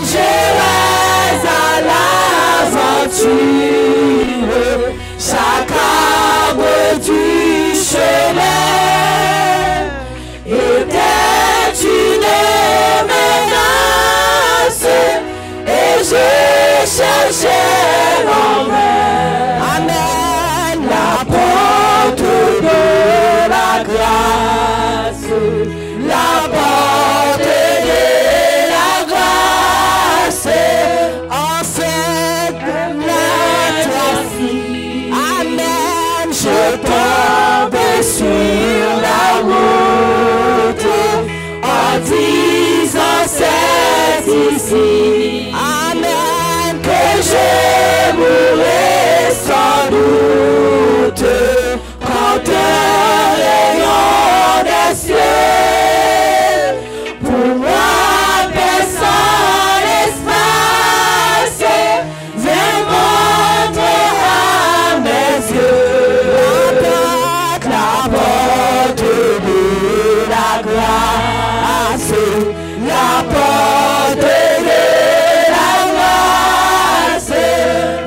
J'irai à l'aventure, chaque arbre du chemin était une menace, et je cherchais en vain. Amen. La porte de la grâce, la porte de la grâce, en fait la trafic. Amen. Je tombe sur la route en disant c'est ici. Amen. Que je mourrai sans doute quand un rayon des cieux pour moi baissant l'espace vient montrer à mes yeux la porte de la grâce, la porte de la grâce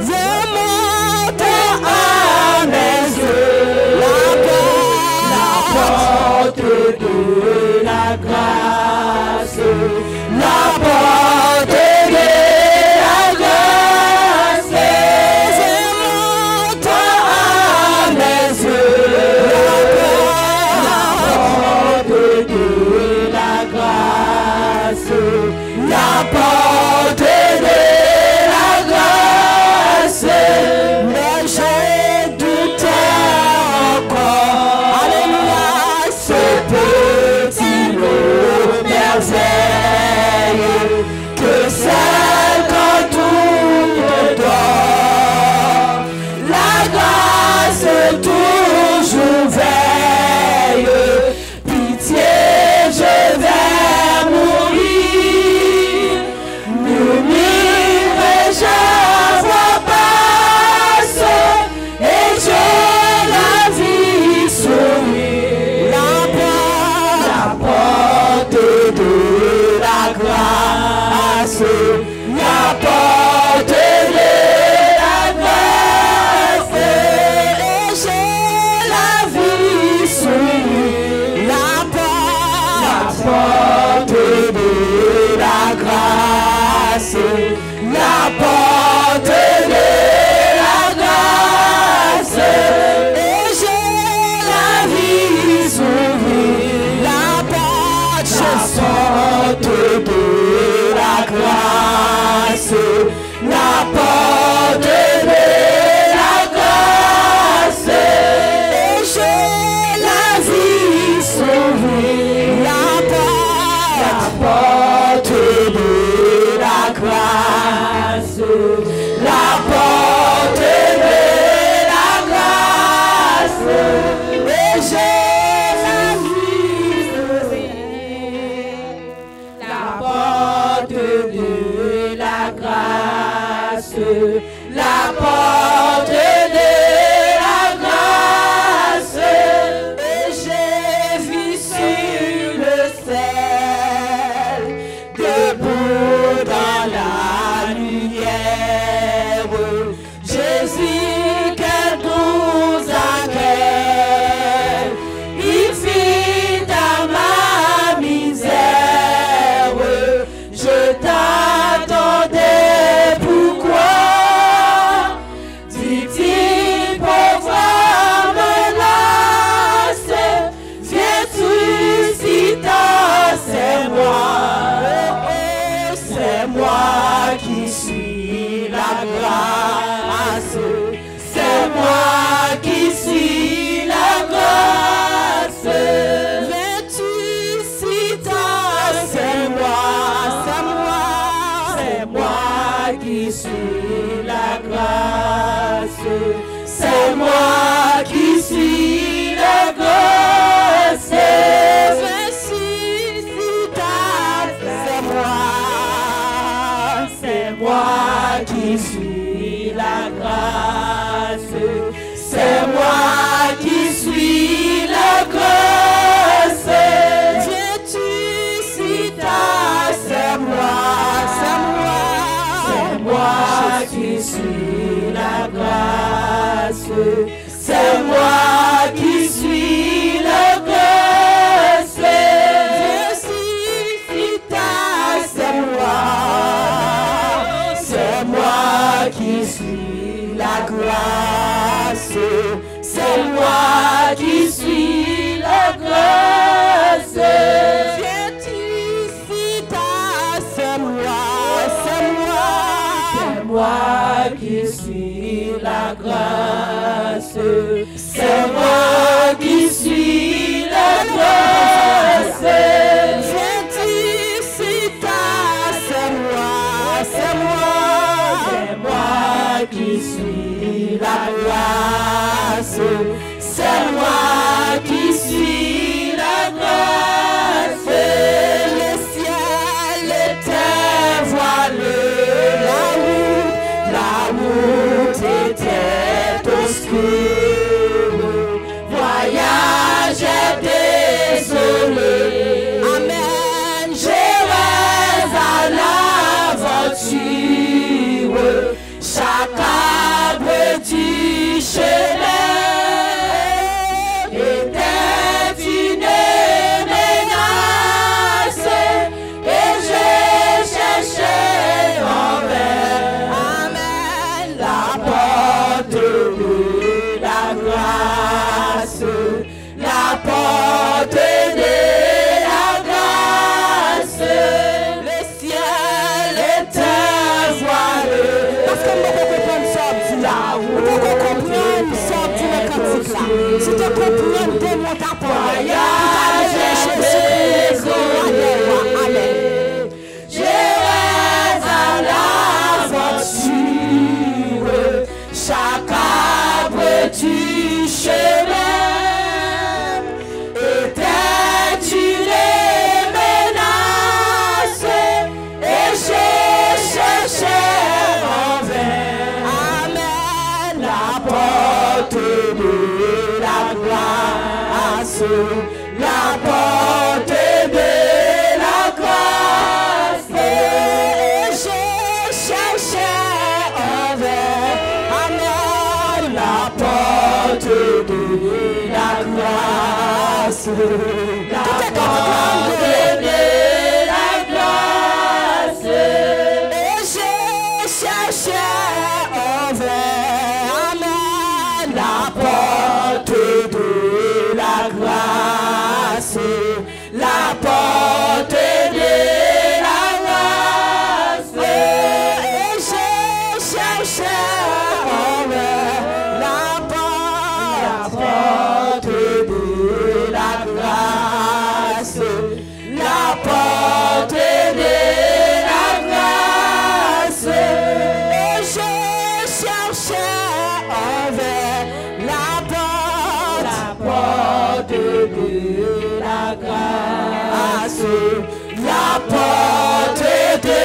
vient montrer à mes yeux la porte de la grâce, la porte de la grâce vient montrer à mes yeux la porte de la grâce, la porte de la grâce. Mais j'ai douté encore, alléluia, ce petit lot merveille que celle quand tout dort, la grâce toujours veille. Pitié, je vais mourir, murmurai-je à voix basse, et je la vis sourire. La porte de la grâce, la porte de la grâce, et je la vis sourire. La porte de la grâce, la porte de la grâce, et je la vis s'ouvrir. La porte de la grâce, la porte de la grâce, et je la vis s'ouvrir. La porte de la grâce, la porte de la grâce, et je la vis s'ouvrir. La porte de la grâce, la porte de la grâce, et j'ai vu sur le ciel, debout dans la lumière, Jésus, quel doux accueil il fit à ma misère. Je t'attendais, pourquoi dit-il, pauvre menace, viens-tu si tard? C'est moi qui suis la grâce, c'est moi qui suis la grâce. Viens-tu si tard? C'est moi qui suis la grâce, c'est moi qui suis la grâce. Viens-tu si tard? C'est moi qui suis la grâce, c'est moi qui suis la grâce. Viens-tu si tard? C'est moi qui suis la grâce. C'est moi qui suis la grâce. C'est moi qui suis la grâce. C'est moi qui suis la grâce. C'est moi qui suis la grâce. C'est moi qui suis la grâce. C'est moi qui suis la grâce. C'est moi qui suis la grâce. Le ciel était voilé, la route était obscure. Voyage est désolé. Amen. J'irai à l'aventure. Chaque arbre du chemin était une menace et je cherchais en vain. Amen. La porte de la grâce, la porte de la grâce. Le ciel était voilé. Parce que nous comprenons ça, nous comprenons ça, si tu comprends de mon voyage, Amen. J'irai à l'aventure, chaque arbre du chemin était une menace et je cherchais en vain. Amen. La porte de la grâce, la porte de la grâce, et je cherchais en vain. Amen. La porte de la grâce, la porte de la grâce, et je cherchais en vain. Amen. La porte de la grâce, la porte de la grâce, et je cherchais en vain. La porte de la grâce, la porte de la grâce, et je cherchais en vain. La porte de la grâce, la porte de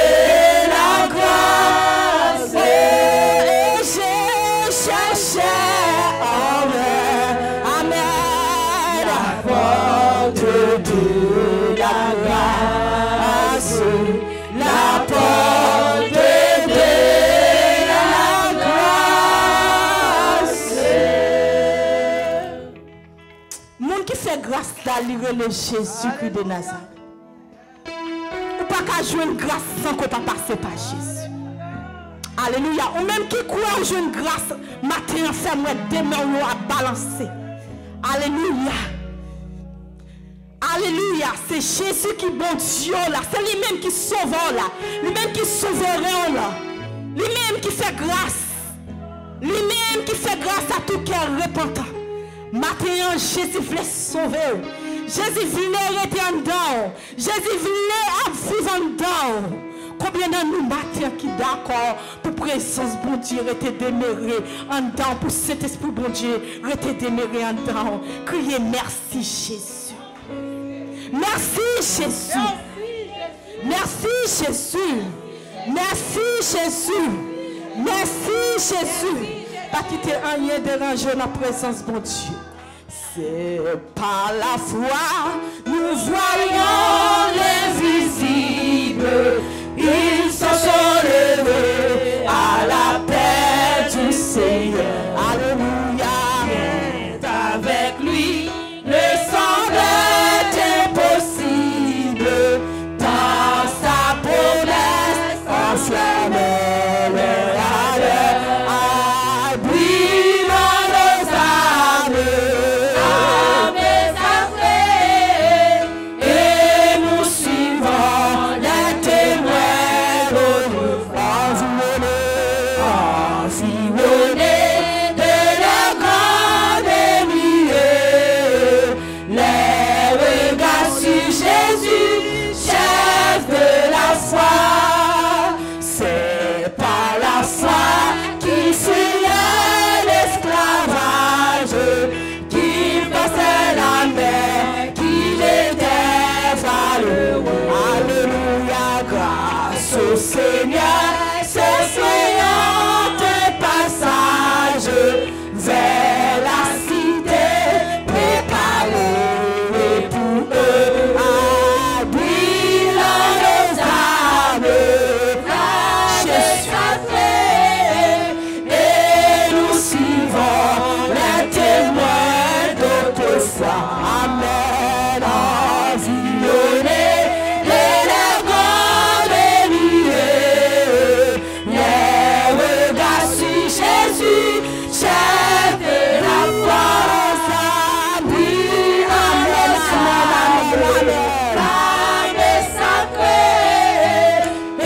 la grâce, et je cherchais en vain. Amen. La porte de la grâce, la porte de la grâce. Moun qui fait grâce d'aller le Jésus-Christ de Nazareth. Ou pas qu'à jouer une grâce sans qu'on pas passer par Jésus. Alléluia. Ou même qui croit jouer une grâce, matin, fait moi demain à balancer. Alléluia. Alléluia. C'est Jésus qui bon Dieu là. C'est lui-même qui sauve là. Lui-même qui souverain là. Lui-même qui fait grâce. Lui-même qui fait grâce à tout cœur repentant. Maintenant, Jésus voulait sauver. Jésus voulait rester en dedans. Jésus voulait vivre en dedans. Combien de nous matin qui d'accord pour présence bon Dieu rester demeuré en dedans, pour cet esprit bon Dieu rester demeuré en dedans. Criez merci Jésus. Merci Jésus. Merci Jésus. Merci Jésus. Merci Jésus. Pas quitter rien déranger la présence bon Dieu. C'est par la foi nous voyons l'invisible. Ils se sont levés à la Seigneur, ce soyant passage vers la cité préparée pour eux. Habille nos âmes, Jésus et nous suivons les témoins d'autrefois. Amen. Environné de la grande nuée, les regards sur Jésus, chef de la force, brille en nos âmes, flamme sacrée, et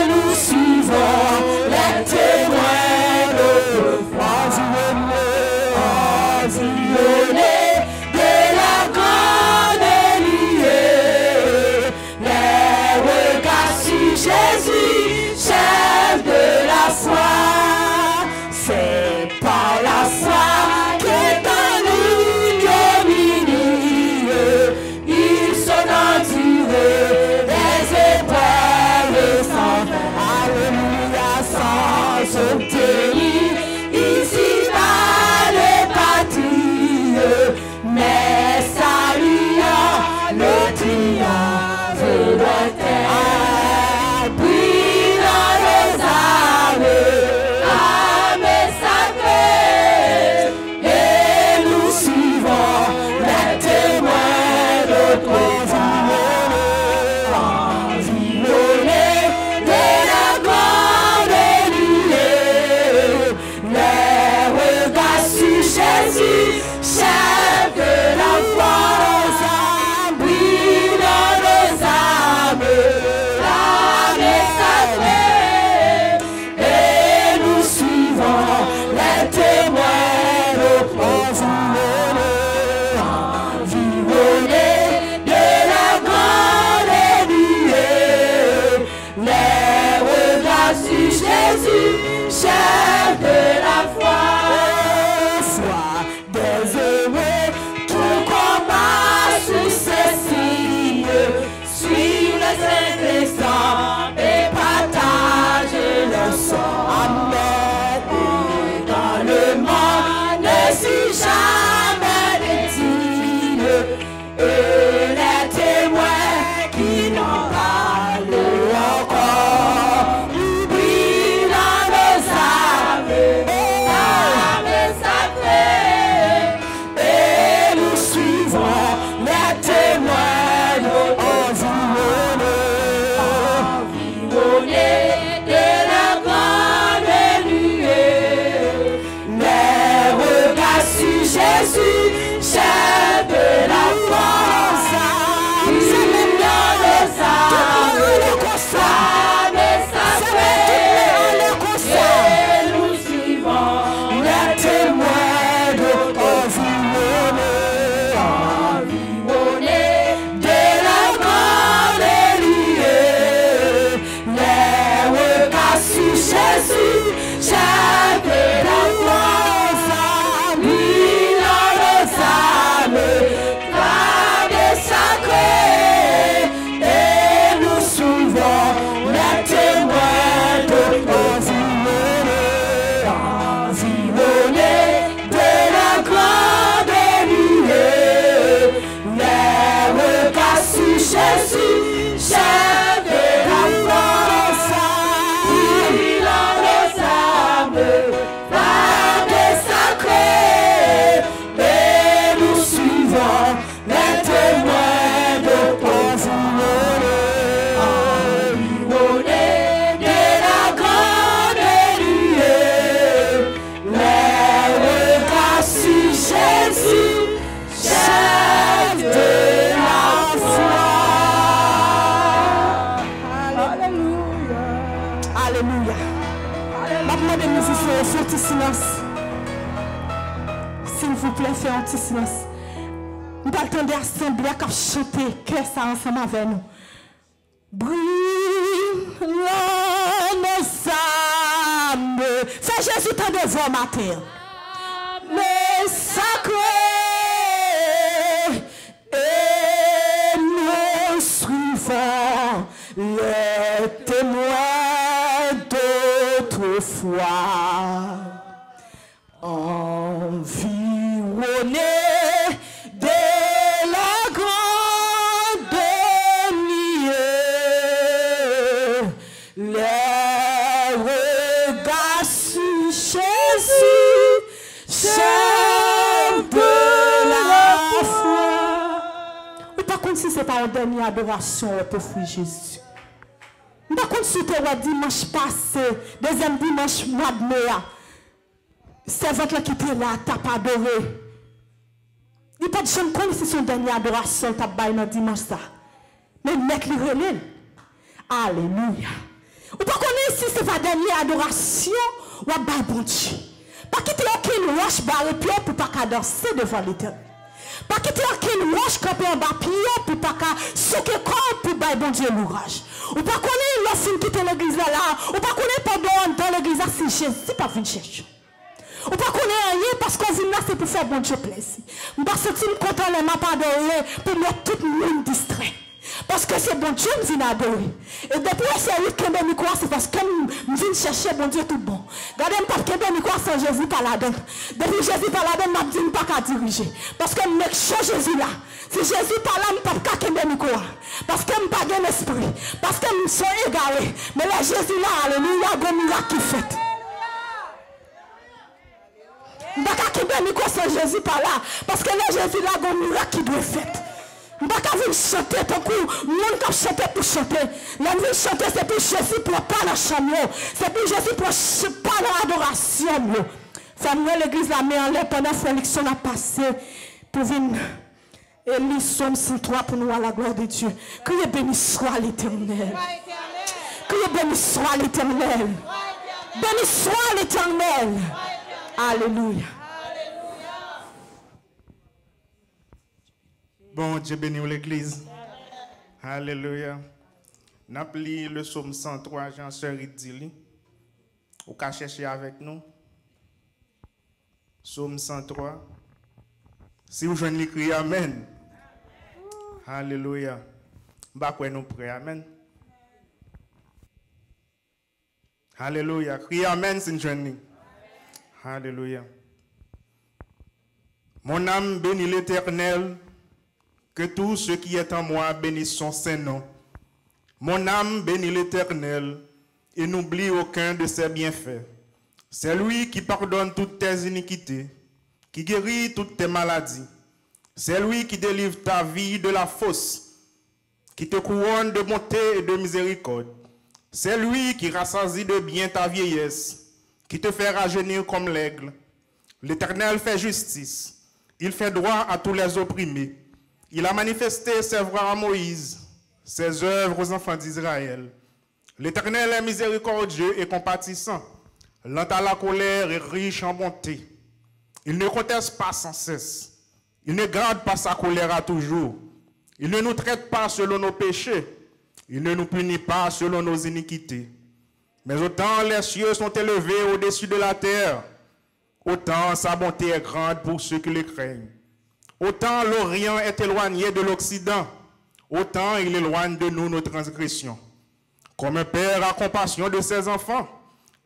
nous suivons les témoins d'autrefois. Environné de la grande nuée, les regards sur Jésus, chef de la foi. C'est par la foi que dans l'ignominie, ils sont endurés des épreuves sans fin. Alléluia, sans obtenir ici-bas le bâtir, mais saluant le triomphe lointain. Brille dans nos âmes, âme sacrée, et nous suivons les témoins d'autrefois. Environnés de la grande nuée, les regards sur Jésus, chef de la force, brille dans nos âmes, flamme sacrée, et nous suivons les témoins d'autrefois. Environnés de la grande nuée, les regards sur Jésus, chef de la foi. Sois des heureux, tout combat sur ces signes, suis les intestins et partage leur sang. Amen. Et dans le monde, ne suis jamais victime, eux les témoins qui n'en parlent encore. Brille dans nos âmes, âme sacrée, et nous suivons les témoins environnés de la grande nuée, les regards sur Jésus, chef de la force, brille dans nos âmes, âme sacrée, et nous suivons les témoins environnés de la grande nuée, les regards sur Jésus, chef de la force, brille dans nos âmes, flamme sacrée, et nous suivons les témoins environnés de la grande nuée, les regards sur Jésus, chef de la force, brille dans nos âmes, flamme sacrée, et nous suivons les témoins environnés de la grande nuée, les regards sur Jésus, chef de la foi. Alléluia. Alléluia. Maintenant, de musiciens, faites un petit silence. S'il vous plaît, faites un petit silence. Nous allons attendre l'assemblée à chanter, que ça ensemble avec nous. Brille nos âmes. Fais Jésus t'en devant matin. Mais sacré, et nous suivons les témoins foi, environné de la grande lumière, les regards sur Jésus, chef de la foi. Ou pas comme si c'est pas une dernière adoration pour frère Jésus. Par contre, si tu as dimanche passé, deuxième dimanche mois de mai, c'est votre qui était là, tu n'as pas adoré. Il n'y a pas de gens comme si son dernière adoration, tu as baillé dans dimanche ça. Mais mettre le relais. Alléluia. Ou pas connaître si c'est votre dernière adoration, ou à bailler bon Dieu. Pas quitter aucune roche barre pied pour pas qu'à danser devant l'Éternel. Pas quitter aucune roche camper en bas pied pour pas qu'à souquer corps pour bailler bon Dieu l'ouvrage. Ou pas connaître l'offre qui était l'église là, ou pas connaître pendant dans l'église là si Jésus pas venu chercher. Ou pas connaître rien parce qu'on vient là c'est pour faire bon Dieu plaisir. Je pas sentir content les m'a pas adoré pour mettre tout le monde distrait. Parce que c'est bon Dieu qui vient adorer. Et depuis la série que je crois, c'est parce que je viens chercher bon Dieu tout bon. Regardez, je ne peux pas croire sans Jésus par là-dedans. Depuis Jésus par là-dedans, je ne peux pas diriger. Parce que je me cherche Jésus là. Si Jésus par là, je ne peux pas croire. Parce que je n'ai pas d'esprit. Parce que je suis égaré. Mais là, Jésus là, alléluia, il y a un miracle qui fait. Je ne peux pas croire sans Jésus par là. Parce que là, Jésus là, il y a un miracle qui doit faire. Je ne peux pas chanter ton coup. Monde qui chanter pour chanter. La vie chanter, c'est pour Jésus pour pas la chambre. C'est pour Jésus pour pas l'adoration. Fais-moi l'église la met en l'air pendant que l'élection a passé. Pour venir lire Somme 103 pour nous à la gloire de Dieu. Que béni soit l'Éternel. Que béni soit l'Éternel. Béni soit l'Éternel. Alléluia. Bon Dieu bénit l'église. Alléluia. N'a pris le psaume 103, Jean-Sœur Idili. Ou qu'à chercher avec nous. Psaume 103. Si vous joignez l'écrit Amen. Alléluia. Bah quoi nous prions Amen. Alléluia. Crie Amen si nous joignez. Alléluia. Mon âme bénit l'Éternel. Que tout ce qui est en moi bénisse son Saint-Nom. Mon âme bénit l'Éternel et n'oublie aucun de ses bienfaits. C'est lui qui pardonne toutes tes iniquités, qui guérit toutes tes maladies. C'est lui qui délivre ta vie de la fosse, qui te couronne de bonté et de miséricorde. C'est lui qui rassasie de bien ta vieillesse, qui te fait rajeunir comme l'aigle. L'Éternel fait justice, il fait droit à tous les opprimés. Il a manifesté ses voies à Moïse, ses œuvres aux enfants d'Israël. L'Éternel est miséricordieux et compatissant, lent à la colère et riche en bonté. Il ne conteste pas sans cesse. Il ne garde pas sa colère à toujours. Il ne nous traite pas selon nos péchés. Il ne nous punit pas selon nos iniquités. Mais autant les cieux sont élevés au-dessus de la terre, autant sa bonté est grande pour ceux qui le craignent. Autant l'Orient est éloigné de l'Occident, autant il éloigne de nous nos transgressions. Comme un père a compassion de ses enfants,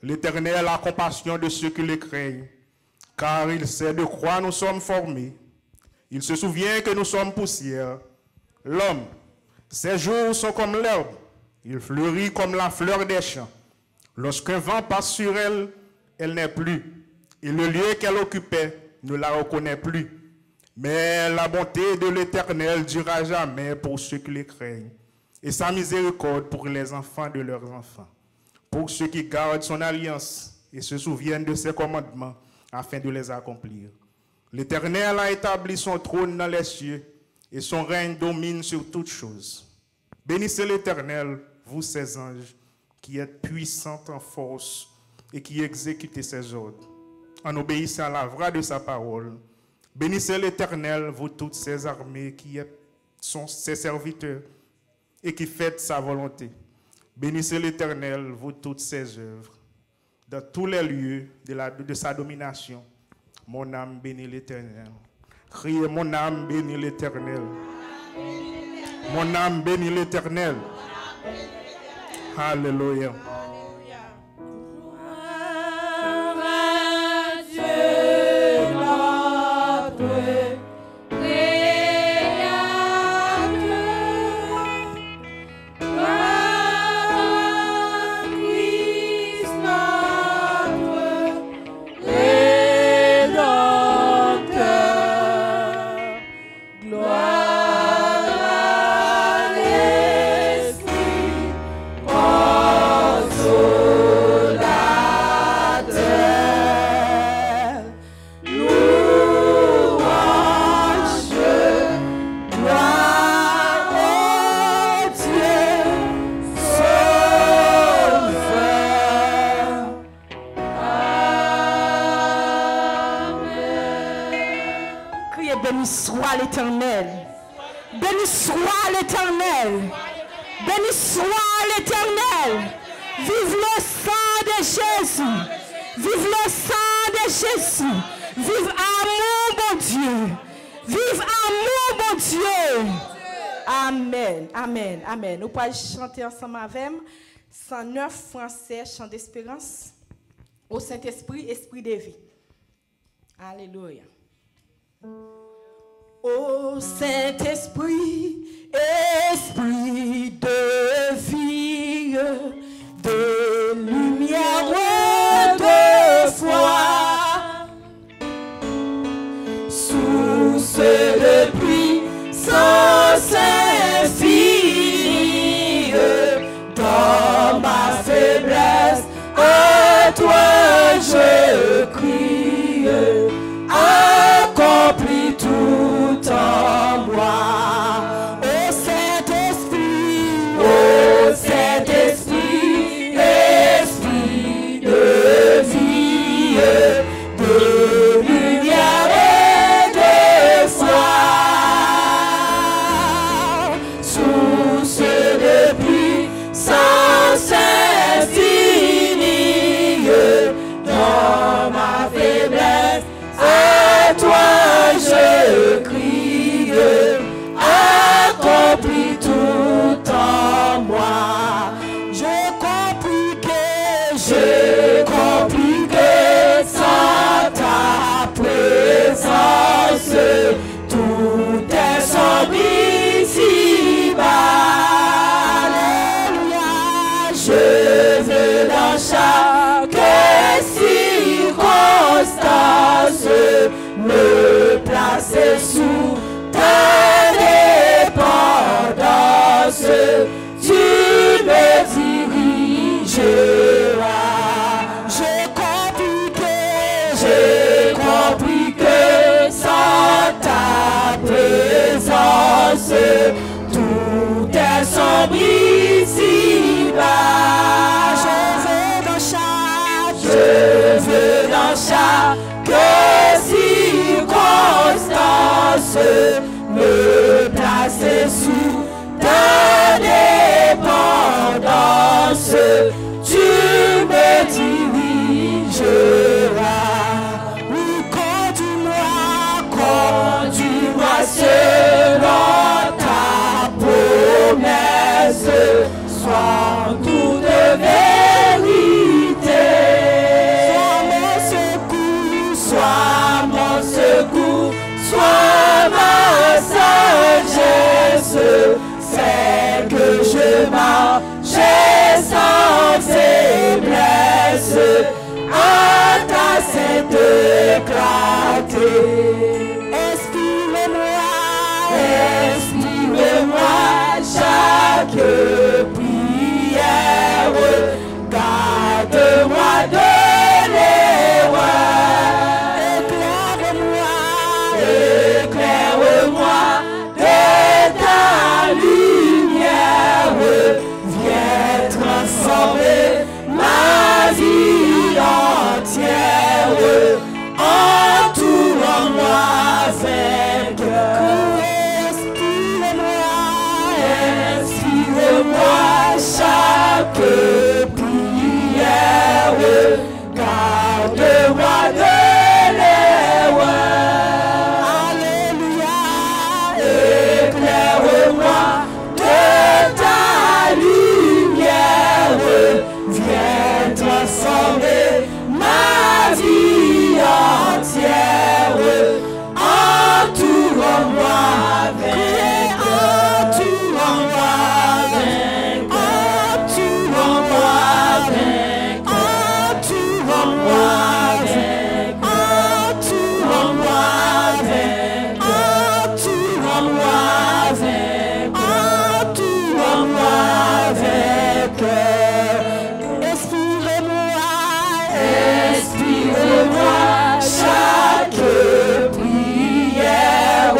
l'Éternel a compassion de ceux qui le craignent, car il sait de quoi nous sommes formés. Il se souvient que nous sommes poussière. L'homme, ses jours sont comme l'herbe, il fleurit comme la fleur des champs. Lorsqu'un vent passe sur elle, elle n'est plus, et le lieu qu'elle occupait ne la reconnaît plus. Mais la bonté de l'Éternel durera jamais pour ceux qui les craignent, et sa miséricorde pour les enfants de leurs enfants, pour ceux qui gardent son alliance et se souviennent de ses commandements afin de les accomplir. L'Éternel a établi son trône dans les cieux, et son règne domine sur toutes choses. Bénissez l'Éternel, vous ses anges, qui êtes puissants en force et qui exécutez ses ordres, en obéissant à la voix de sa parole. Bénissez l'Éternel, vous toutes ses armées qui sont ses serviteurs et qui faites sa volonté. Bénissez l'Éternel, vous toutes ses œuvres. Dans tous les lieux de sa domination, mon âme bénit l'Éternel. Criez, mon âme bénit l'Éternel. Mon âme bénit l'Éternel. Alléluia. Béni soit l'Éternel. Béni soit l'Éternel. Béni soit l'Éternel. Vive le sang de Jésus. Vive le sang de Jésus. Vive amour, mon Dieu. Vive amour, mon Dieu. Amen. Amen. Amen. Nous pouvons chanter ensemble avec 109 français, chant d'espérance. Au Saint-Esprit, esprit de vie. Alléluia. Ô Saint-Esprit, esprit de vie, de lumière, de foi, source de puissance infinie, dans ma faiblesse, à toi je crie, accomplis tout en moi. Ô Saint-Esprit, esprit de vie, de lumière et de foi, source de puissance infinie, dans ma faiblesse, à toi je crie, accomplis tout en moi. J'ai compris que sans ta présence, tout est sombre ici-bas. Alléluia. Je veux dans chaque circonstance me placer sous ta dépendance. Tu me dirigeras. J'ai compris que sans ta présence, tout est sombre ici-bas. Je veux dans chaque circonstance me placer sous ta dépendance. Tu me dirigeras. Oui, conduis-moi selon ta promesse. Sois en toute vérité. Sois mon secours, sois ma sagesse. Fais que je marche sans faiblesse, à ta sainte clarté. Inspire-moi chaque prière, garde-moi de l'erreur. Éclaire-moi de ta lumière, viens transformer ma vie entière, entoure-moi vainqueur. Inspire-moi chaque prière, garde-moi de l'erreur. Alléluia. Éclaire-moi de ta lumière, viens transformer ma vie entière, entoure-moi vainqueur. Inspire-moi chaque prière,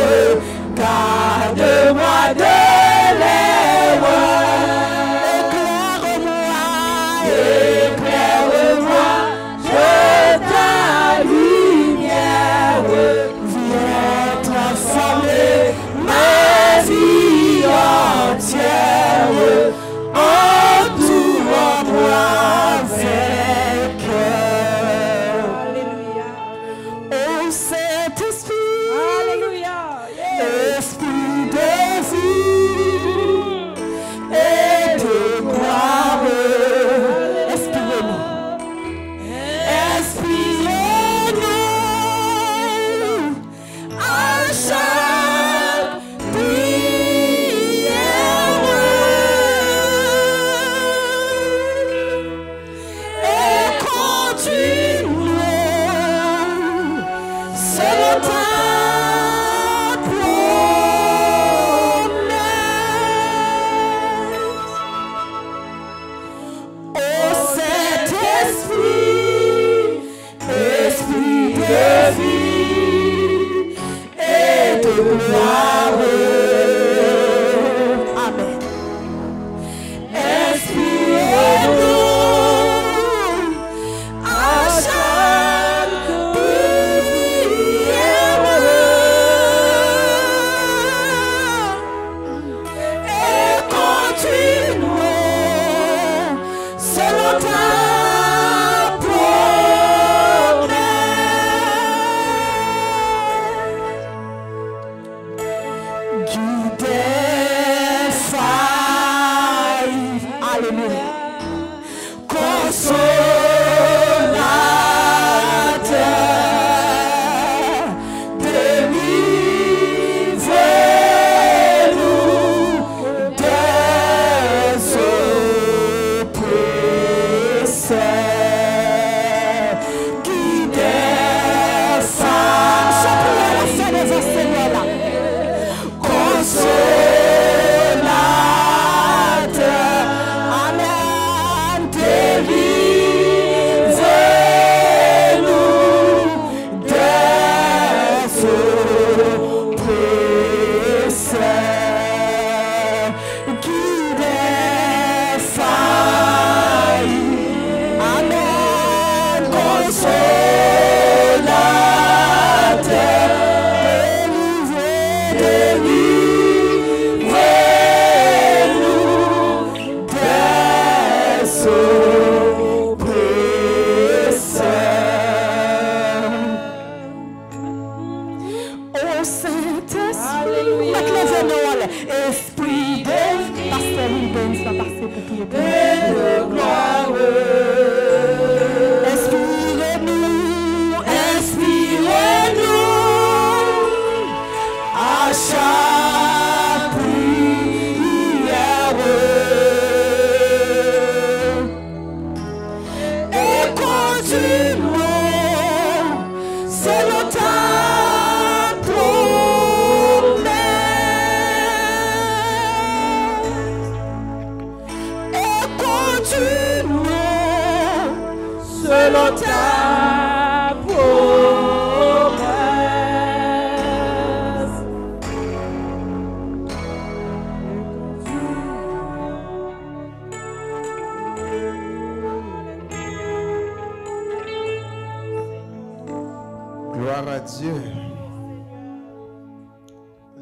Gloire à Dieu.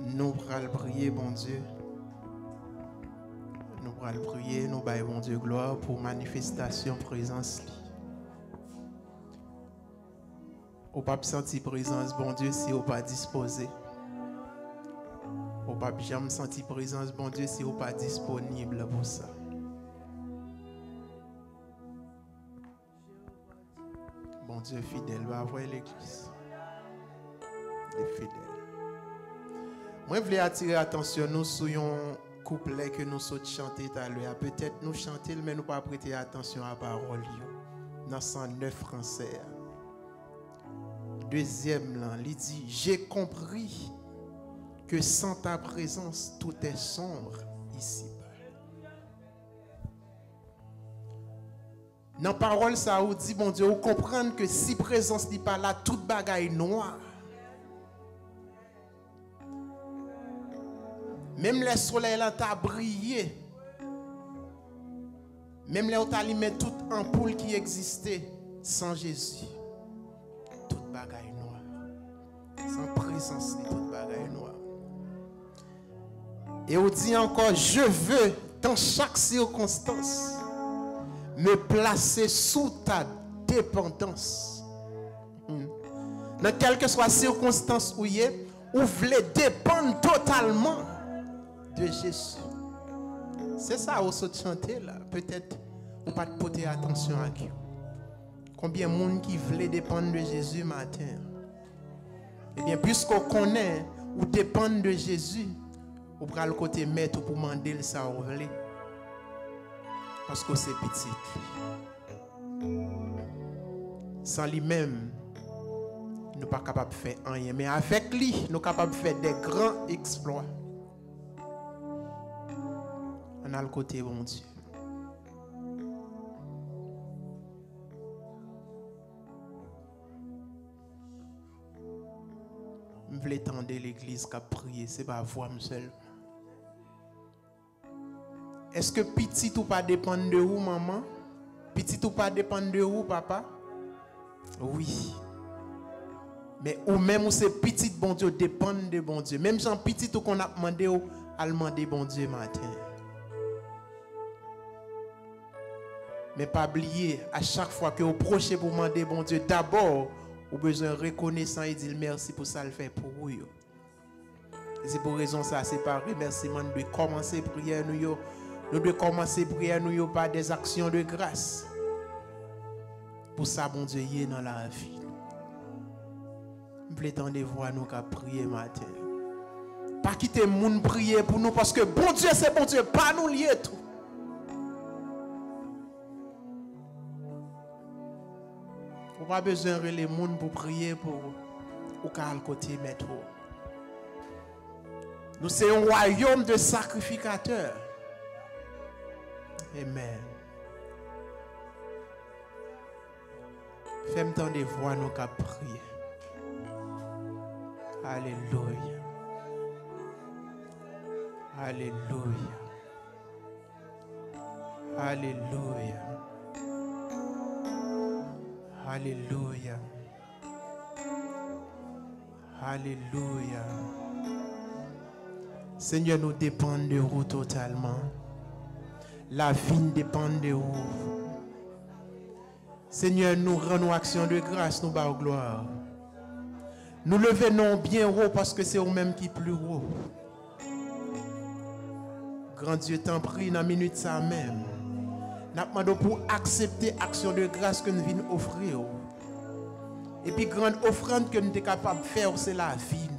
Nous allons prier, bon Dieu. Nous allons prier, nous allons bon Dieu gloire pour manifestation présence. Au pas sentir présence, bon Dieu, si au pas disposé. Au pas jamais sentir présence, bon Dieu, si au pas disponible pour ça. Bon Dieu fidèle, va voir l'église. Les fidèles. Moi, je voulais attirer l'attention nous sur un couplet que nous sommes chanté tout à l'heure. Peut-être nous chanter, mais nous pas prêter attention à la parole. Dans 109 français. Deuxième, là, il dit, j'ai compris que sans ta présence, tout est sombre ici. Dans la parole, ça vous dit, bon Dieu, vous comprenez que si présence n'est pas là, toute bagaille noire. Même le soleil là t'a brillé. Même là où t'as allumé toute ampoule qui existait sans Jésus. Toute bagaille noire. Sans présence de toute bagaille noire. Et on dit encore, je veux dans chaque circonstance me placer sous ta dépendance. Dans quelle que soit la circonstance où il est, vous voulez dépendre totalement de Jésus. C'est ça où vous chantez là. Peut-être vous ne pas porter attention à qui. Combien de monde qui voulait dépendre de Jésus matin? Eh bien, puisqu'on connaît ou dépend de Jésus, vous prenez le côté maître pour demander ça vous voulez. Parce que c'est petit. Sans lui-même, nous ne sommes pas capables de faire rien. Mais avec lui, nous sommes capables de faire des grands exploits. On a le côté bon Dieu. Je voulais tendre l'église qui a prié, ce n'est pas voix seul. Est-ce que petit ou pas dépend de vous, maman? Petit ou pas dépend de vous, papa? Oui. Mais ou même où c'est petit, bon Dieu, dépend de bon Dieu. Même si petit ou qu'on a demandé, à demander bon Dieu matin. Mais pas oublier, à chaque fois que vous prochez pour demander bon Dieu, d'abord, vous avez besoin de reconnaissant et dire merci pour ça le fait pour vous. C'est pour raison ça, c'est par remerciement de commencer prière nous devons commencer prière nous par des actions de grâce. Pour ça, bon Dieu, y est dans la vie. Nous voulons des voix nous qu'à prier matin. Pas quitter le monde prier pour nous parce que bon Dieu, c'est bon Dieu, pas nous lier tout. On pas besoin de les monde pour prier pour ou qu'à le côté mettre. Nous sommes un royaume de sacrificateurs. Amen. Fais-moi tant des voix nous qu'à prier. Alléluia. Alléluia. Alléluia. Alléluia. Alléluia. Seigneur, nous dépendons de vous totalement. La vie dépend de vous. Seigneur, nous rendons action de grâce, nous bas gloire. Nous levons bien haut parce que c'est vous-même qui est plus haut. Grand Dieu, t'en prie, dans la minute ça même. Nous demandons pour accepter l'action de grâce que nous venons offrir. Et puis, grande offrande que nous sommes capables de faire, c'est la vie.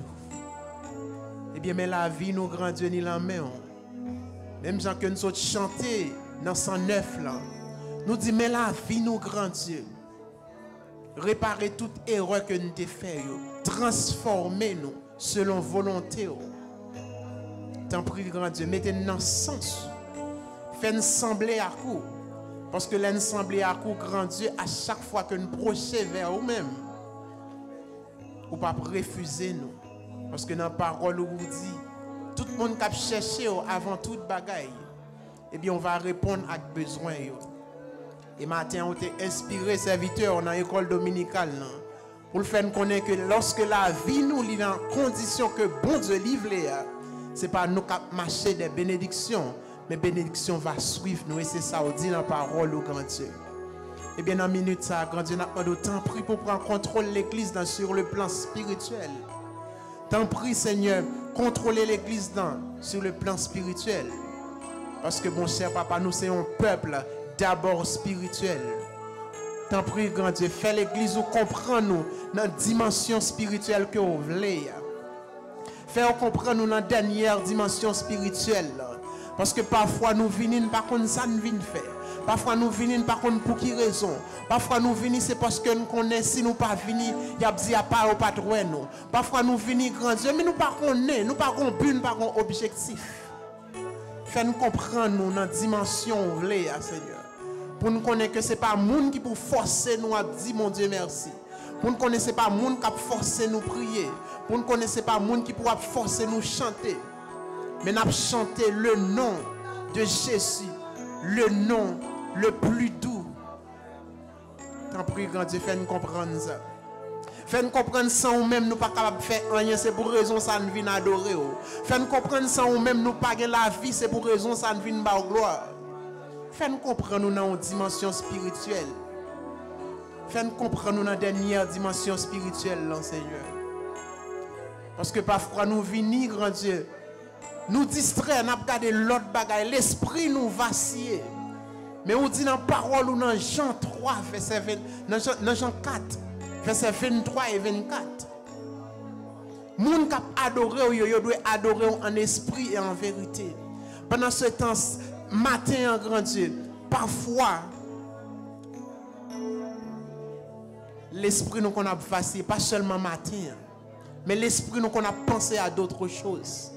Eh bien, mais la vie, nous, grand Dieu, ni la main. Même gens que nous sommes chantés dans 109 là. Nous disons, mais la vie, nous, grand Dieu. Réparer toute erreur que nous avons fait. Transformez-nous selon volonté. T'en prie, grand Dieu, mettez-nous dans le sens. Faites-nous sembler à coup. Parce que l'un sembler à coup, grand Dieu, à chaque fois que nous projetons vers nous-mêmes, ou pas refuser nous. Parce que dans la parole, on vous dit, tout le monde qui a cherché avant toute bagaille, eh bien, on va répondre à besoin. Et matin, on a inspiré serviteurs dans l'école dominicale pour le faire connaître que lorsque la vie nous lit dans condition que bon Dieu livre, ce n'est pas nous qui marcher des bénédictions, mais bénédiction va suivre nous. Et c'est ça, on dit dans la parole au grand Dieu. Eh bien, dans la minute, ça, grand Dieu, nous avons autant pris pour prendre contrôle de l'église sur le plan spirituel. T'en prie, Seigneur, contrôler l'église sur le plan spirituel. Parce que, mon cher papa, nous sommes un peuple d'abord spirituel. T'en prie, grand Dieu, fais l'église ou comprendre-nous dans la dimension spirituelle que vous voulez. Fais comprendre nous dans la dernière dimension spirituelle. Parce que parfois nous venons par contre ça nous vient faire. Parfois nous venons par contre pour qui raison. Parfois nous venons c'est parce que nous connaissons si nous pas venir, il y a dit à part au patron nous. Parfois nous venons grand Dieu mais nous pas connaît, nous pas un but, nous pas un objectif. Fais nous comprendre nous dans la dimension où vous voulez, Seigneur. Pour nous connaître que c'est pas monde qui pour forcer nous à dire mon Dieu merci. Pour nous connaître c'est pas monde qui a forcer nous prier. Pour nous connaître c'est pas monde qui pourra forcer nous chanter. Mais nous chanter le nom de Jésus, le nom le plus doux. T'en prie, grand Dieu, fais-nous comprendre ça. Fais-nous comprendre ça ou même nous pas capable de faire rien, c'est pour raison ça nous vient adorer. Fais-nous comprendre ça ou même nous pas la vie, c'est pour raison ça nous vient par gloire. Fais-nous comprendre nous dans une dimension spirituelle. Fais-nous comprendre nous dans la dernière dimension spirituelle, là, Seigneur. Parce que parfois nous venons, grand Dieu, nous distraire, nous regardons l'autre bagaille, l'esprit nous vacille. Mais on dit dans la parole ou dans Jean 3, verset 20, dans Jean 4, verset 23 et 24. Les gens qui adorent, ils doivent adorer en esprit et en vérité. Pendant ce temps, matin, grand Dieu, parfois, l'esprit nous qu'on a vacillé, pas seulement matin, mais l'esprit nous qu'on a pensé à d'autres choses.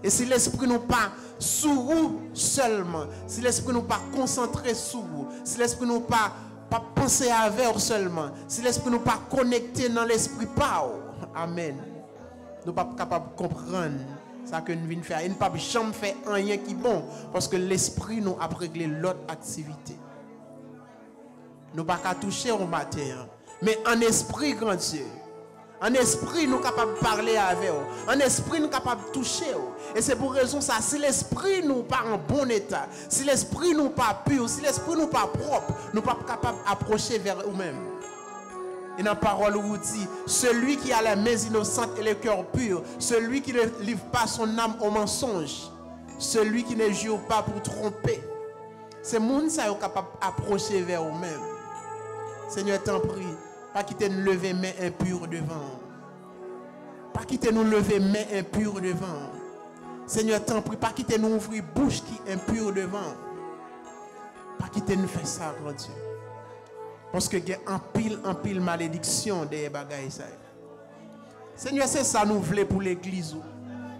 Et si l'esprit nous pas sous vous seulement, si l'esprit nous pas concentré sous vous, si l'esprit nous pas penser à vers seulement, si l'esprit nous pas connecté dans l'esprit pas, amen. Nous pas capable de comprendre ça que nous venons faire. Et nous pas jamais faire rien qui est bon parce que l'esprit nous a réglé l'autre activité. Nous pas qu'à toucher au matin, mais en esprit, grand Dieu. En esprit, nous sommes capables de parler avec eux. En esprit, nous sommes capables de toucher eux. Et c'est pour raison ça, si l'esprit nous pas en bon état, si l'esprit nous pas pur, si l'esprit nous pas propre, nous ne sommes pas capables d'approcher vers eux-mêmes. Et dans la parole, vous dit, celui qui a la main innocente et le cœur pur, celui qui ne livre pas son âme au mensonge, celui qui ne jure pas pour tromper, c'est monde ça est capable d'approcher vers eux-mêmes. Seigneur, t'en prie, pas quitter nous lever main impure devant. Pas quitter nous lever main impure devant. Seigneur, t'en prie, pas quitter nous ouvrir bouche qui est impure devant. Pas quitter nous faire ça, grand Dieu. Parce que il y a en pile malédiction des bagailles ça. Seigneur, c'est ça nous voulons pour l'église.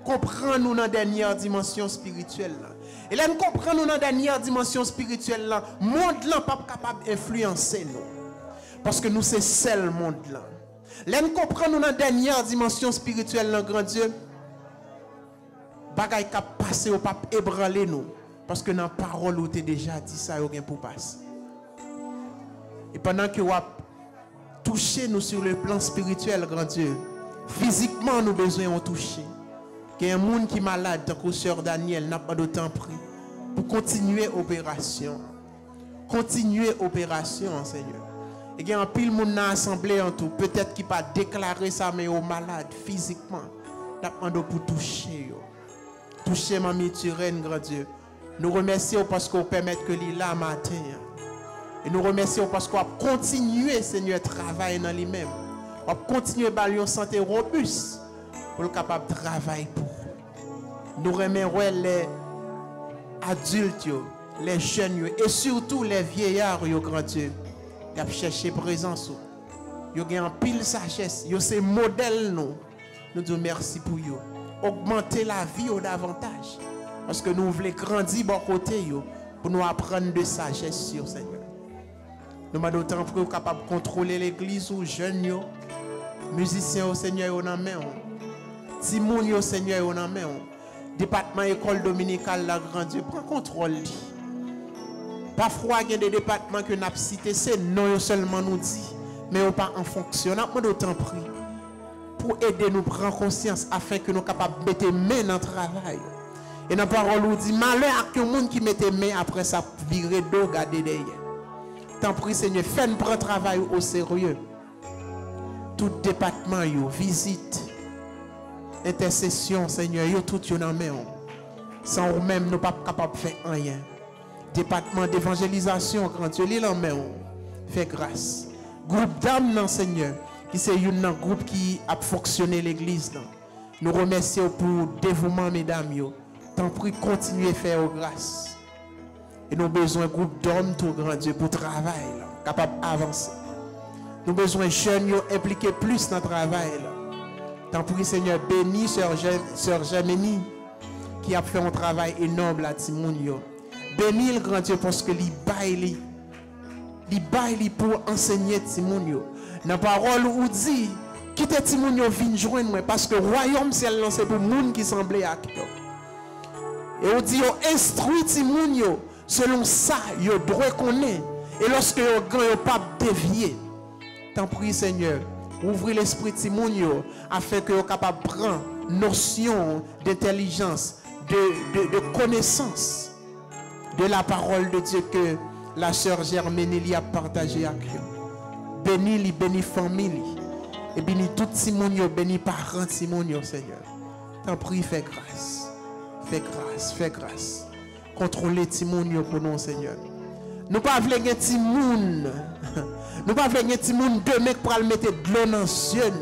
Comprends-nous dans la dernière dimension spirituelle. Et là, nous comprenons dans la dernière dimension spirituelle. Le monde là pas capable d'influencer nous. Parce que nous, c'est seul monde là. Là, nous comprenons dans la dernière dimension spirituelle, là, grand Dieu. Bagaille qui a passé au pape ébranler nous. Parce que dans la parole, où tu as déjà dit ça, il y a rien pour passer. Et pendant que vous avez touché nous sur le plan spirituel, grand Dieu, physiquement, nous avons besoin de toucher. Il y a un monde qui est malade, tant que sœur Daniel n'a pas de temps pris pour continuer l'opération. Continuer l'opération, Seigneur. Et il y a un pile monde dans l'assemblée en tout. Peut-être qu'il n'a pas déclaré ça, mais au malade physiquement. N'a pas de pour toucher. Toucher Mamie Turenne, grand Dieu. Nous remercions parce qu'on permet que l'île là matin. Et nous remercions parce qu'on a continué, Seigneur, travailler dans lui-même. On a continué à avoir une santé robuste pour être capable de travailler pour. Nous remercions les adultes, les jeunes et surtout les vieillards, grand Dieu, qui ont cherché présence. Ils ont en pile sagesse. Ils sont modèles. Nous disons merci pour eux. Augmenter la vie davantage. Parce que nous voulons grandir bon côté pour nous apprendre de sagesse sur Seigneur. Nous sommes d'autant plus capables de contrôler l'église ou jeunes, musiciens au Seigneur au main. Timoun au Seigneur au main. Département école dominicale, la grand Dieu, prend contrôle. Parfois, il y a des départements que nous avons cités, c'est non seulement nous dit, mais on pas en fonctionnement. Nous d'autant pris pour aider nous prendre conscience afin que nous soyons capables de mettre main dans le travail. Et dans la parole, on dit malheur à tout le monde qui mette main après ça, virer d'eau, garder derrière. Tant pis, Seigneur, fais-nous prendre travail au sérieux. Tout département, visite, intercession, Seigneur, tout est en main. Sans nous-mêmes, nous ne sommes pas capables de faire rien. Département d'évangélisation, grand Dieu, il en main. Fais grâce. Groupe d'âmes, Seigneur, qui c'est un groupe qui a fonctionné l'église. Nous remercions pour le dévouement, mesdames. Tant pis, continuez à faire grâce. Et nous avons besoin d'un groupe d'hommes, tout grand Dieu, pour travailler, capable d'avancer. Nous avons besoin de jeunes impliqués plus dans le travail. Tant pis, Seigneur, bénis Sœur Germénie, qui a fait un travail énorme là, Timounio. Bénis le grand Dieu parce que il baille pour enseigner Timounio. Dans la parole où dit, quittez Timounio, viens joindre moi, parce que le royaume, c'est pour les gens qui semblaient à qui. Et on dit, instruit Timounio. Selon ça, il doit connaître. Et lorsque vous n'avez pas dévié, tant pis, Seigneur, ouvrez l'esprit de Timounio afin que vous soyez capable de prendre notion d'intelligence, de connaissance de la parole de Dieu que la sœur Germaine a partagé avec vous. Bénis, bénis famille. Et bénis tout Timounio, bénis parents Timounio, Seigneur. Tant pis, fais grâce. Fais grâce, fais grâce. Contrôler Timoun pour nous, Seigneur. Nous ne pouvons pas faire Timoun. Nous ne pouvons pas faire Timoun deux mecs pour mettre de l'eau dans les yeux.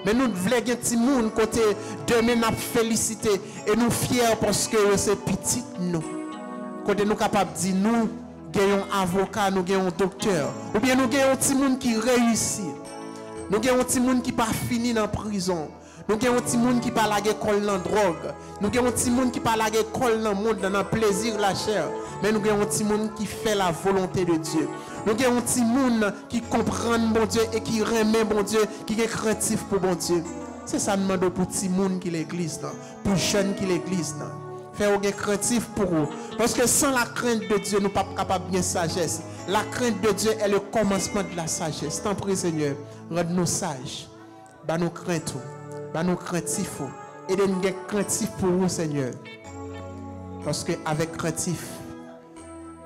Mais nous voulons faire Timoun côté deux mecs nous féliciter et nous fiers parce que c'est petit nous. Côté nous capables de dire nous gagnons avocat, nous gagnons docteur. Ou bien nous gagnons Timoun qui réussit. Nous gagnons Timoun qui pas fini dans la prison. Nous avons un petit monde qui parle à l'école dans la drogue. Nous avons un petit monde qui parle à l'école dans le monde, dans le plaisir de la chair. Mais nous avons un petit monde qui fait la volonté de Dieu. Nous avons un petit monde qui comprend bon Dieu et qui remet bon Dieu, qui est craintif pour bon Dieu. C'est ça nous demande pour petit monde qui l'église, pour jeunes qui l'église. Faire un craintif pour eux. Parce que sans la crainte de Dieu, nous ne sommes pas capables de bien sagesse. La crainte de Dieu est le commencement de la sagesse. T'en prie, Seigneur, rends-nous sages. Nous craintons. Nous craintifs. Et nous sommes craintifs pour vous, Seigneur. Parce qu'avec craintif,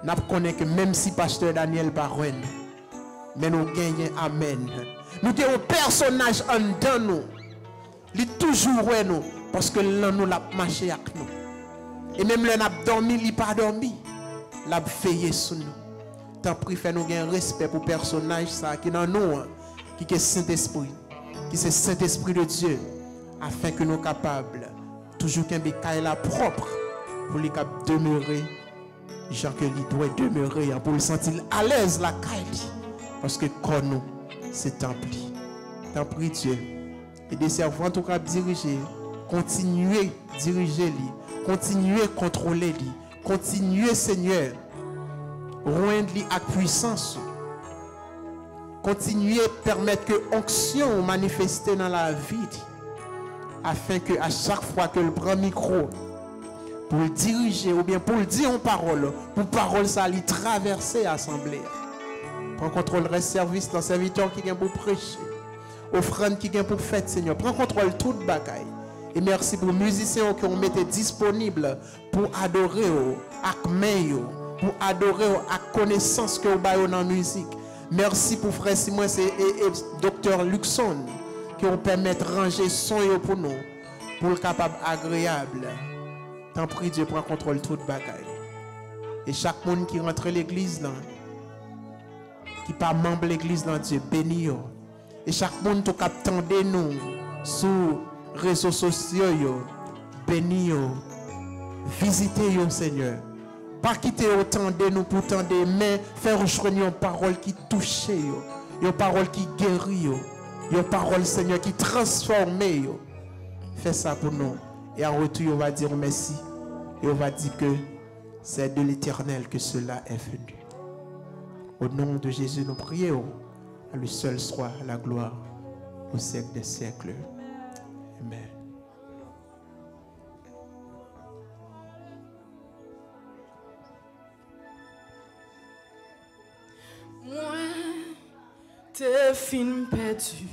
nous connaissons que même si Pasteur Daniel parle, mais nous gagnons Amen. Nous avons un personnage en dedans nous. Il est toujours nous. Parce que là, nous l'avons marché avec nous. Et même là, nous avons dormi, il n'a pas dormi. Il a veillé sur nous. Tant pis, fais nous un respect pour le personnage ça, qui est dans nous, hein, qui est Saint-Esprit, qui est Saint-Esprit de Dieu, afin que nous soyons capables, toujours qu'un bécaille la propre, pour les capables demeurer, Jean que lui doit demeurer, hein, pour le sentir à l'aise la caille, parce que quand nous, c'est templi. Tant pis Dieu, et des servants tout cas diriger, continuer diriger lui, continuer contrôler lui, continuer Seigneur, rendre lui avec puissance, continuer permettre que l'onction manifeste dans la vie, afin que à chaque fois que le prend micro pour le diriger ou bien pour le dire en parole, pour parole ça lui traverser l'assemblée. Prends contrôle reste service dans serviteur qui vient pour prêcher, offrande qui vient pour fête Seigneur. Prends contrôle toute bagaille. Et merci pour les musiciens qui ont mis disponibles pour adorer avec main, pour adorer avec connaissance que vous avez dans la musique. Merci pour frère Simon et docteur Luxon qui ont permis de ranger son pour nous, pour le capable agréable. Tant pis Dieu prend contrôle de toute bagaille. Et chaque monde qui rentre à l'église là, qui n'est pas membre de l'église là, Dieu béni. Et chaque monde qui attend nous sur les réseaux sociaux, béni. Visitez yo Seigneur. Pas quitter autant de nous pour tendre mais faire une parole qui touche, une parole qui guérit, une parole Seigneur qui transforme. Fais ça pour nous. Et en retour, on va dire merci. Et on va dire que c'est de l'Éternel que cela est venu. Au nom de Jésus, nous prions. À lui seul soit la gloire au siècle des siècles. Amen. Moi, t'es fin perdu.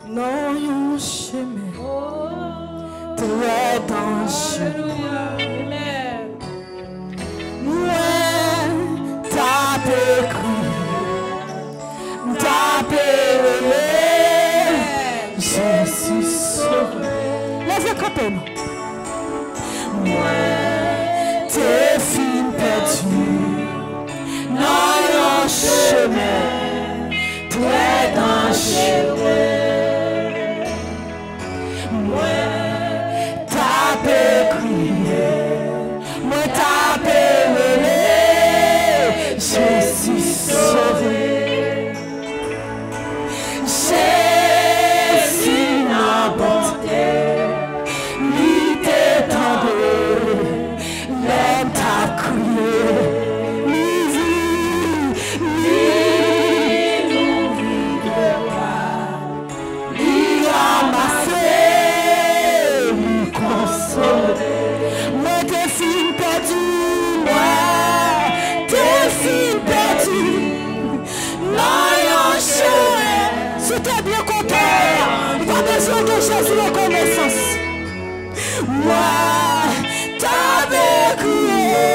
Non, yon chemin très dangereux. Moi, t'as pécru, t'as péché. Je suis sauvé. Lève le capot. Moi, t'es fin perdu. Non, yon chemin très dangereux. Jésus reconnaissance. Moi, t'avais crié,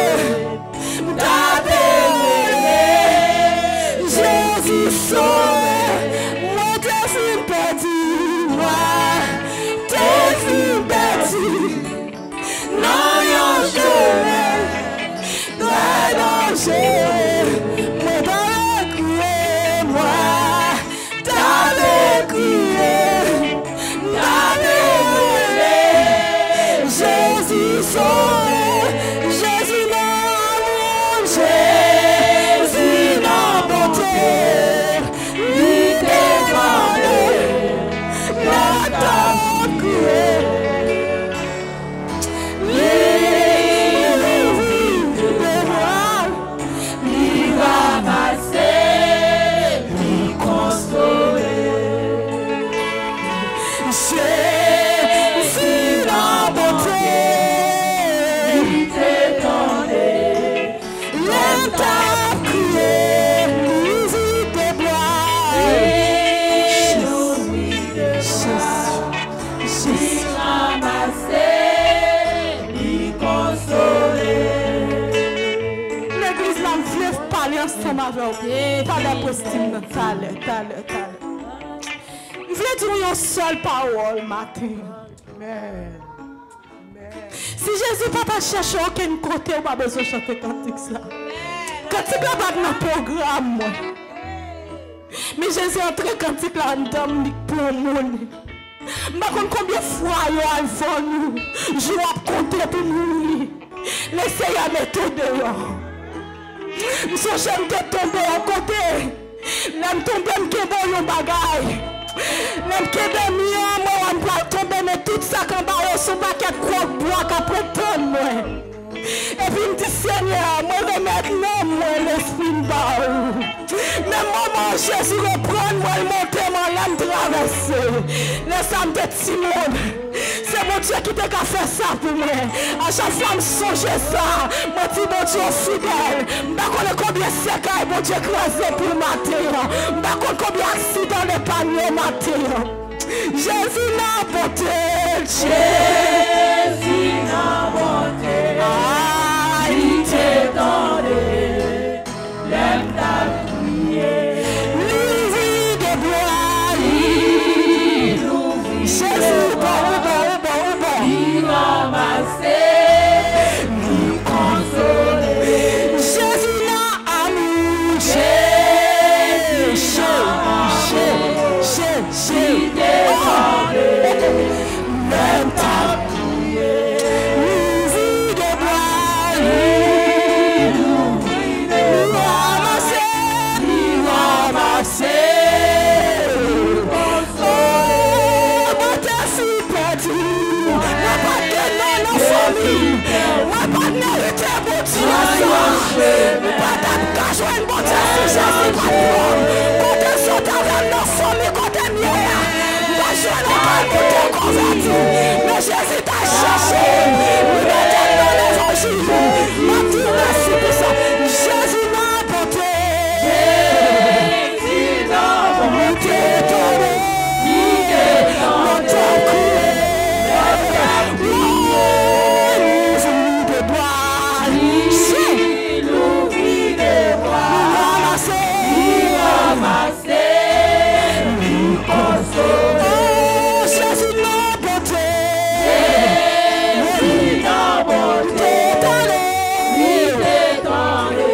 t'avais aimé, Jésus sauvé, moi t'es fin perdu, moi t'es fin perdu. Non, yon chemin, très dangereux, moi t'avais crié, moi t'avais crié. Jésus sauvé, Jésus non, Jésus non bonté, lui demandé, la table criée, lui ramasser, lui consoler. Pas d'apostime, talent. Je voulais dire une seule parole matin. Amen. Si Jésus n'a pas cherché aucun côté, on n'a pas besoin de chanter cantique ça. Cantique là pas dans programme. Mais Jésus est entré cantique là dedans pour le monde. Je ne sais pas combien de fois il y a avant nous. Je vais compter pour nous. Laissez à mettre dehors. Je suis jamais tomber à côté. Je suis tombé à mon bagaille. Je suis tombé à tomber mais tout ça quand je suis paquet de croix bois qui prétend. Et puis il dit Seigneur, moi je vais maintenant l'esprit de baou. Même moment Jésus reprend, moi le monter, moi l'âme traverser. Laisse-moi de Simone. C'est mon Dieu qui t'a fait ça pour moi. À chaque fois je songe ça. Moi dis mon Dieu fidèle. Je ne sais pas combien de séquelles mon Dieu crasé pour matin. Je ne sais pas combien d'accidents de panier matin. Jésus n'a porté. Jésus n'a porté. Il t'est donné, l'aime ta prière. L'ouvrir de bois, il ouvrit. Jésus, il ramassé, il consolé. Jésus n'a amour, Jésus t'est donné, l'aime ta prière. Mais Jésus t'a cherché, il m'a donné l'évangile. Maintenant, merci pour ça. Jésus m'a porté. Jésus m'a porté. Il est dans ton cou. Il ouvrit des bois. Il ouvrit des bois. Il ramassé. Il consolé. Jésus m'a porté. Jésus m'a porté. Il est donné.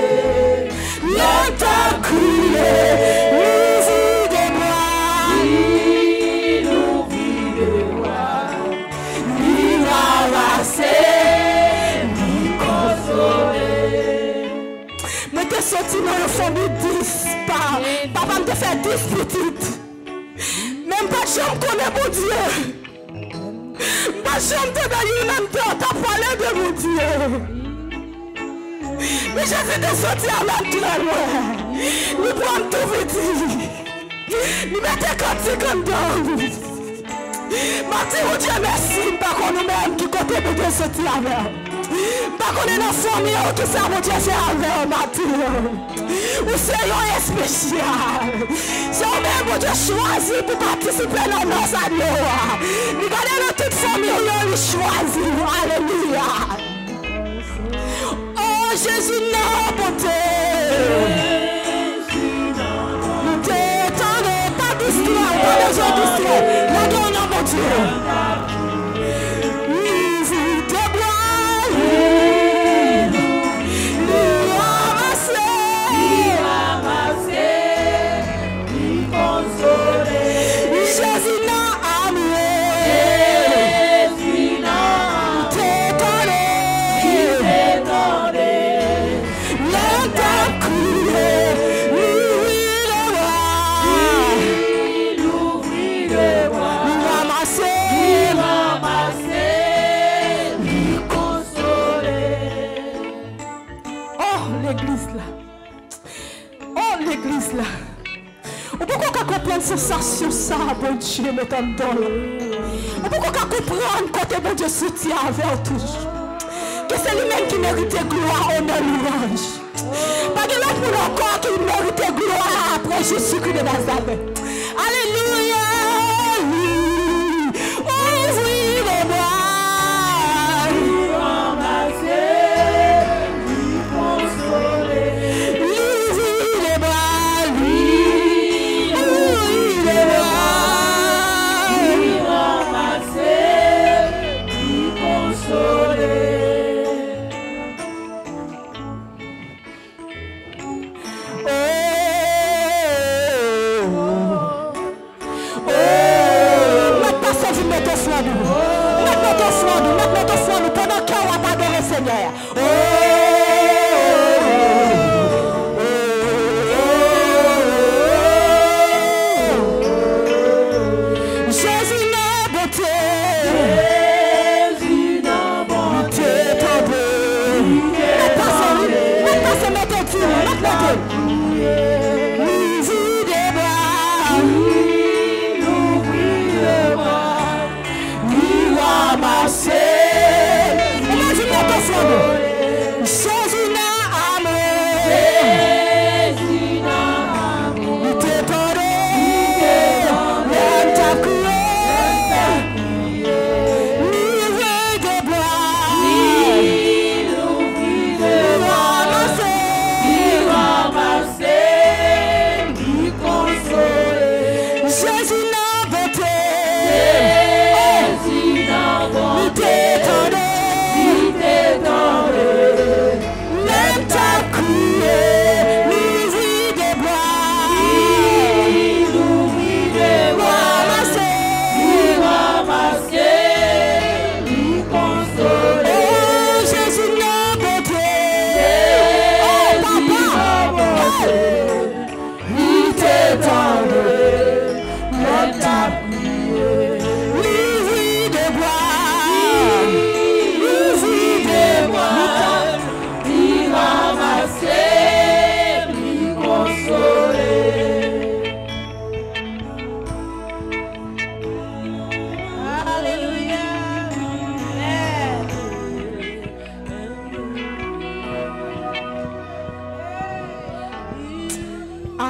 Longtemps coulé. Ouvrit des bois. Il ouvrit des bois. Il ramassé. Il consolé. Mais t'es sorti dans le famille 10 pas. Papa me fait 10 petites. Même pas de chambre connaît mon Dieu. Pas de chambre te donne même temps. T'as parlé de mon Dieu. Mais Jésus t'es sorti à l'entrée. Il prend tout petit. Il met tes cantiques en dedans. Martin, mon Dieu, merci. Pas qu'on nous même qui côté pour te sortir avec. Pas qu'on est dans la famille qui ça, mon Dieu, c'est avec Martin. Ou c'est un spécial. C'est un même, mon Dieu, choisi pour participer dans nos anneaux. Regardez dans toute famille, il choisi. Alléluia. Oh, Jésus n'a porté. Nous t'étendons, pas d'histoire, pas de gens d'histoire. Nous donnons, mon Dieu. Ouvre tes bras. Il ramassé. Il consolé. Jésus n'a amour. Jésus n'a t'est donné. Il t'est donné. Longtemps coulé. Il ouvrit les bras. Il ramassé. Il consolé. Oh, l'église là. Oh, l'église là. On peut qu'on comprendre sensation ça, bon Dieu, mettant dans l'eau. On peut qu'on comprendre côté bon Dieu soutient avec toujours. Que c'est lui-même qui mérite gloire, honneur, louange. Pas de l'autre pour encore qui mérite gloire après Jésus-Christ de Nazareth. Alléluia. Ouvrez les bras. Il ramassé. Il consolé. Ouvrez les bras. Ouvrez les bras. Il ramassé. Il consolé.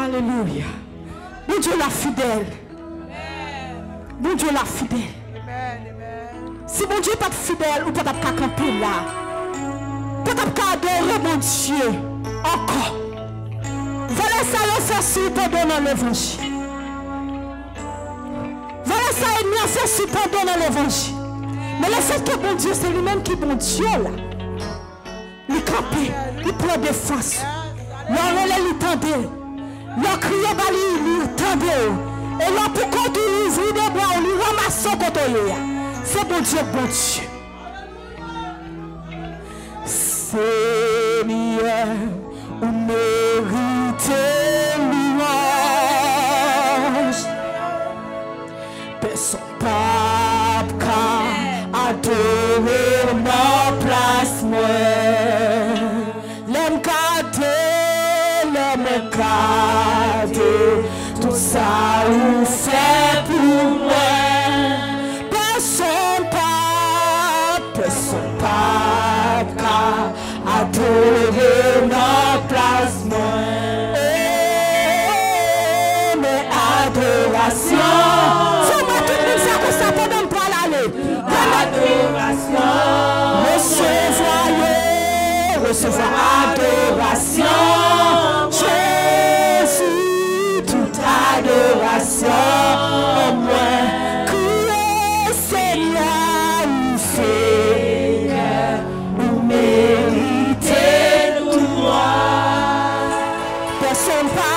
Alléluia. Bon Dieu la fidèle. Bon Dieu la fidèle. Si bon Dieu n'est pas fidèle, ou pas camper là. Pas adorer mon Dieu encore. Voilà ça le fait cependant dans l'évangile. Voilà ça ennemi a fait cependant dans l'évangile. Mais le fait que bon Dieu, c'est lui-même qui est bon Dieu là. Il campe, il prend défense. Il relève, il tendait. Il crie, il tendait. Et là, pour qu'on ouvre des bras, on lui ramasse son côté. C'est bon Dieu, bon Dieu. Seigneur, on mérite louange. Personne pas adorer ma place, moi. L'aime garder, tout ça vous fait pour moi. Personne pas adorer ma place, moi. Mais adoration, c'est moi tout le monde ça que ça peut même pas l'aller. Adoration, recevoir adoration. Jésus, toute adoration, au moins, criez Seigneur, vous méritez louange. Personne pas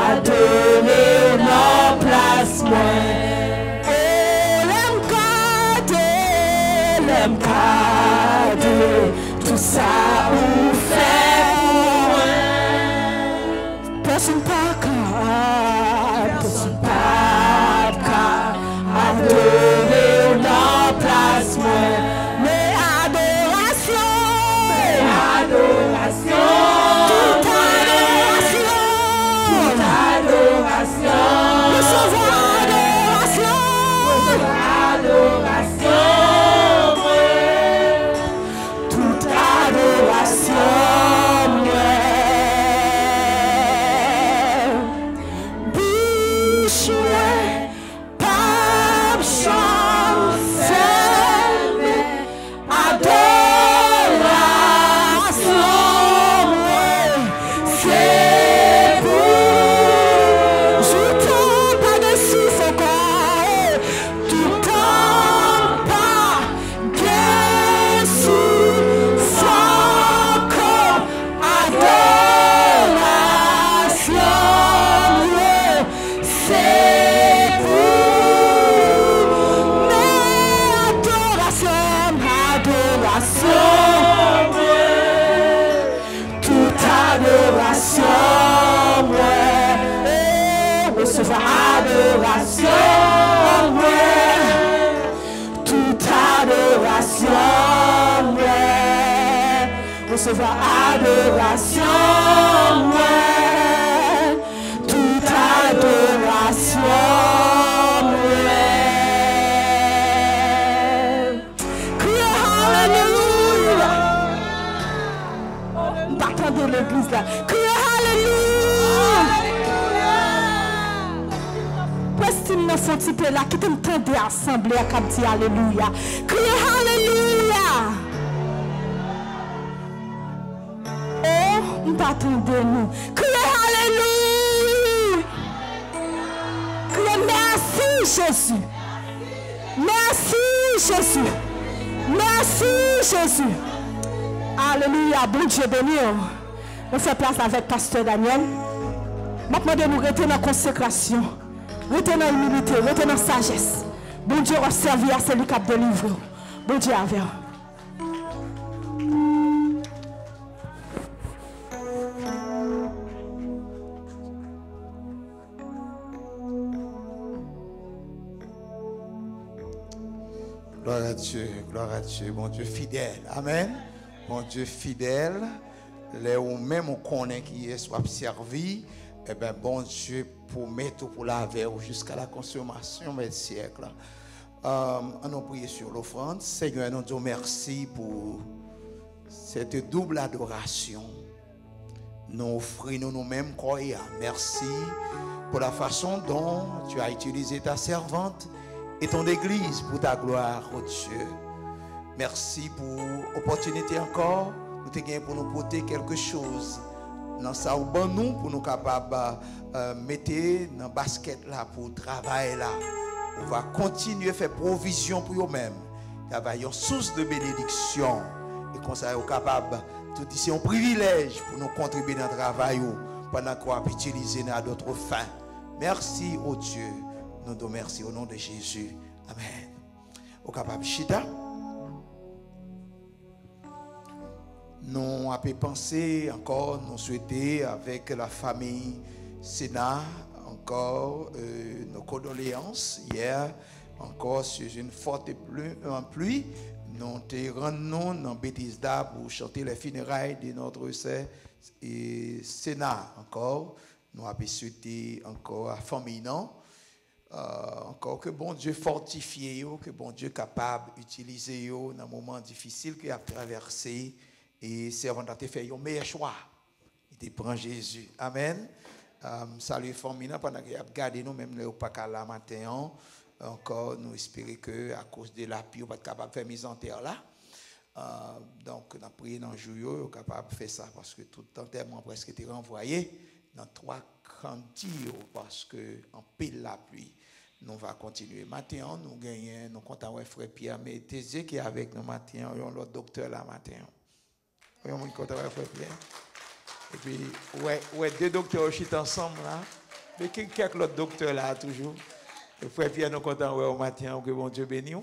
adorer nos places, moi. L'aime garder, tout ça vous fait pour moi. Personne pas adorer nos places, moi. Mais adoration, toute adoration, recevoir adoration. Recevoir adoration, ouais. Toute adoration, ouais. Criez Alléluia. Attendez l'église là. Criez Alléluia. Presque nous sommes un petit peu là qui t'entendent assembler à Capti Alléluia. Criez Alléluia. Attendez-nous. Criez Alléluia. Criez merci Jésus. Merci Jésus. Merci Jésus. Alléluia. Bon Dieu béni. On fait place avec Pasteur Daniel. Maintenant, nous rester dans la consécration. Rester dans l'humilité. Rester dans la sagesse. Bon Dieu va servir à celui qui a délivré. Bon Dieu avec. Gloire à Dieu, gloire à Dieu. Bon Dieu fidèle. Amen. Bon Dieu fidèle. Les ou même on connaît qui est soit servi. Eh bien, bon Dieu pour mettre pour la verre jusqu'à la consommation des siècles. On a prié sur l'offrande. Seigneur, nous disons merci pour cette double adoration. Nous offrons nous-mêmes croyants. Merci pour la façon dont tu as utilisé ta servante et ton église pour ta gloire, oh Dieu. Merci pour l'opportunité encore. Nous te gagnons pour nous porter quelque chose dans ça ou nous pour nous capables mettre dans basket là pour travailler là. On va continuer à faire provision pour eux-mêmes. Travailler une source de bénédiction et comme ça, on est capable tout ici un privilège pour nous contribuer dans le travail pendant qu'on va utiliser dans d'autres fins. Merci au Dieu. Nous te remercions au nom de Jésus. Amen. Au capable Chita. Nous avons pensé encore, nous souhaiter avec la famille Sénat, encore nos condoléances. Hier, encore sur une forte pluie, nous te rendons dans Bethesda pour chanter les funérailles de notre Sénat. Encore, nous avons souhaité encore à la famille, non? Encore que bon Dieu fortifie, que bon Dieu capable d'utiliser dans un moment difficile qu'il a traversé. Et servant a fait un meilleur choix. Il prend Jésus. Amen. Salut famille pendant qu'il a gardé nous même le pas là matin. Encore nous espérons que à cause de la pluie on va être capable de faire mise en terre là. Donc on a prié dans le jour capable de faire ça parce que tout l'enterrement presque était renvoyé dans 3 cantiers parce que en pile la pluie. Nous va continuer. Matin nous gagnons nous comptons avec frère Pierre mais Thésée qui est avec nous matin on l'autre docteur là matin. Et puis, ouais, 2 docteurs qui sont ensemble là. Mais quelques autres docteurs là, toujours. Le frère Pierre, nous comptons au matin, que bon Dieu bénisse.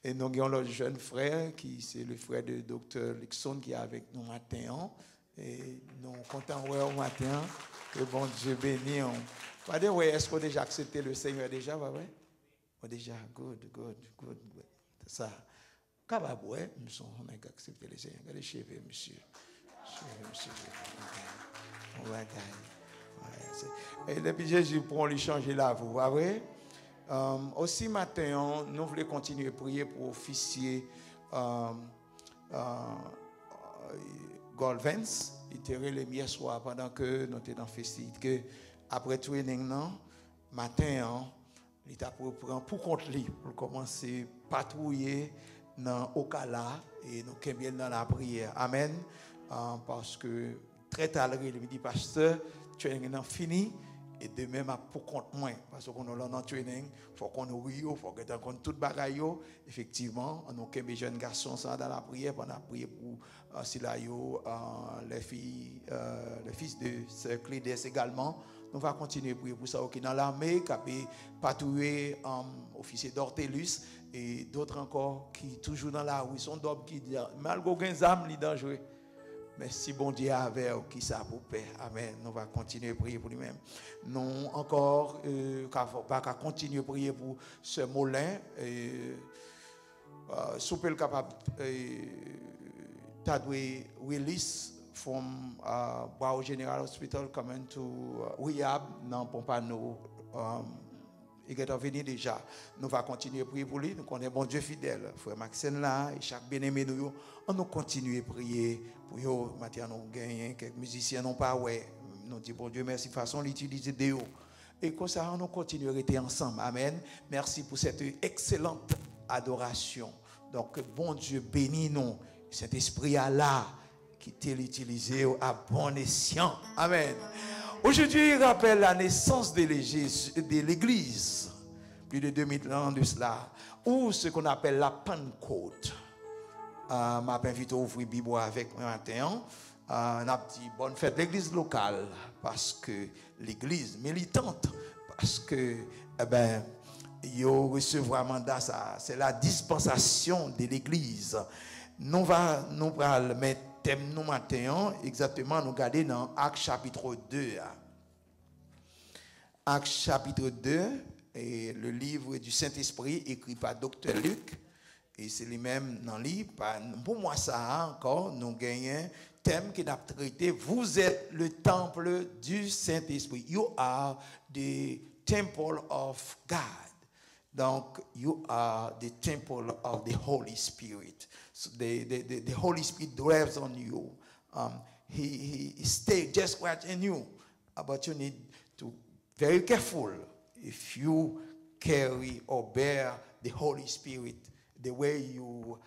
Et nous avons notre jeune frère, qui c'est le frère de docteur Lixon, qui est avec nous matin. Et nous comptons au matin, que bon Dieu bénisse. Est-ce qu'on a déjà accepté le Seigneur déjà, pas vrai? Déjà, good. C'est ça. Capable, ouais, nous on a accepté les Seigneurs. Regardez chez monsieur. Et depuis Jésus prend lui changer la vous voyez. Aussi matin, nous voulons continuer à prier pour officier Golvens. Il était le hier soir pendant que nous étions dans la festivité. Après training, matin, il t'a pour compte lui pour commencer à patrouiller dans Okala et nous sommes bien dans la prière. Amen. Parce que très tard, il me dit, pasteur, training est fini et demain, pour compte moins. Parce qu'on a dans training, il faut qu'on nous rie, il faut qu'on compte tout bagaille. Effectivement, nous sommes des jeunes garçons dans la prière, on a prié pour Silayo, les fils de Sœur Clédès également. Nous allons continuer à prier pour ça qui est dans l'armée, qui a patrouillé officier d'Ortélus et d'autres encore qui toujours dans la rue. Ils sont d'hommes qui disent, malgré aucun âme, ils sont dangereux. Mais si bon Dieu avait qui ça pour paix. Amen. Nous allons continuer à prier pour lui-même. Nous encore, pas continuer à prier pour ce Molin. Si vous pouvez capable, Tadwe Willis from Boao General Hospital coming to rehab dans Pompano. Il est venu déjà. Nous allons continuer à prier pour lui. Nous connaissons bon Dieu fidèle. Frère Maxime là, et chaque bien-aimé nous, on nous continue à prier pour eux. Maintenant, nous gagnons quelques musiciens, non pas ouais. Nous disons bon Dieu, merci façon d'utiliser des hauts. Et comme ça, on continue à rester ensemble. Amen. Merci pour cette excellente adoration. Donc, bon Dieu bénis nous. Cet esprit là qui t'a utilisé à bon escient. Amen. Aujourd'hui, il rappelle la naissance de l'Église, plus de 2000 ans de cela, ou ce qu'on appelle la Pentecôte. m'a invité à ouvrir la Bible avec moi matin. On a dit bonne fête de l'église locale parce que l'église militante, parce que yo recevoir mandat ça, c'est la dispensation de l'église. Nous allons mettre thème nous matin exactement nous garder dans Actes chapitre 2. Actes chapitre 2 et le livre du Saint-Esprit écrit par Dr. Luc Et c'est lui-même dans le livre. Pour moi, ça encore, nous gagnons un thème qui a traité. Vous êtes le temple du Saint-Esprit. You are the temple of God. Donc, you are the temple of the Holy Spirit. So the Holy Spirit dwells on you. He stays just right in you. But you need to be very careful if you carry or bear the Holy Spirit. The way you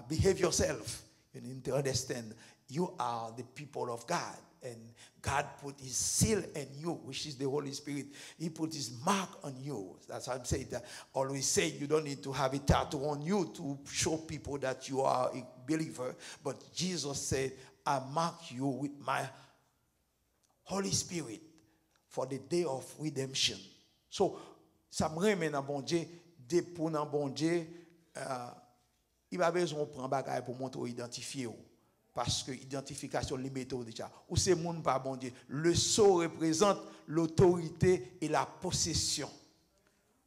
behave yourself, you need to understand you are the people of God, and God put his seal in you, which is the Holy Spirit. He put his mark on you. That's why I'm saying that. Always say you don't need to have a tattoo on you to show people that you are a believer, but Jesus said, I mark you with my Holy Spirit for the day of redemption. So, ça me remet dans bon Dieu, pour dans bon Dieu. Il va besoin de prendre bagage pour montrer identifier parce que identification limitée déjà ou c'est monde pas bon Dieu. Le sceau représente l'autorité et la possession.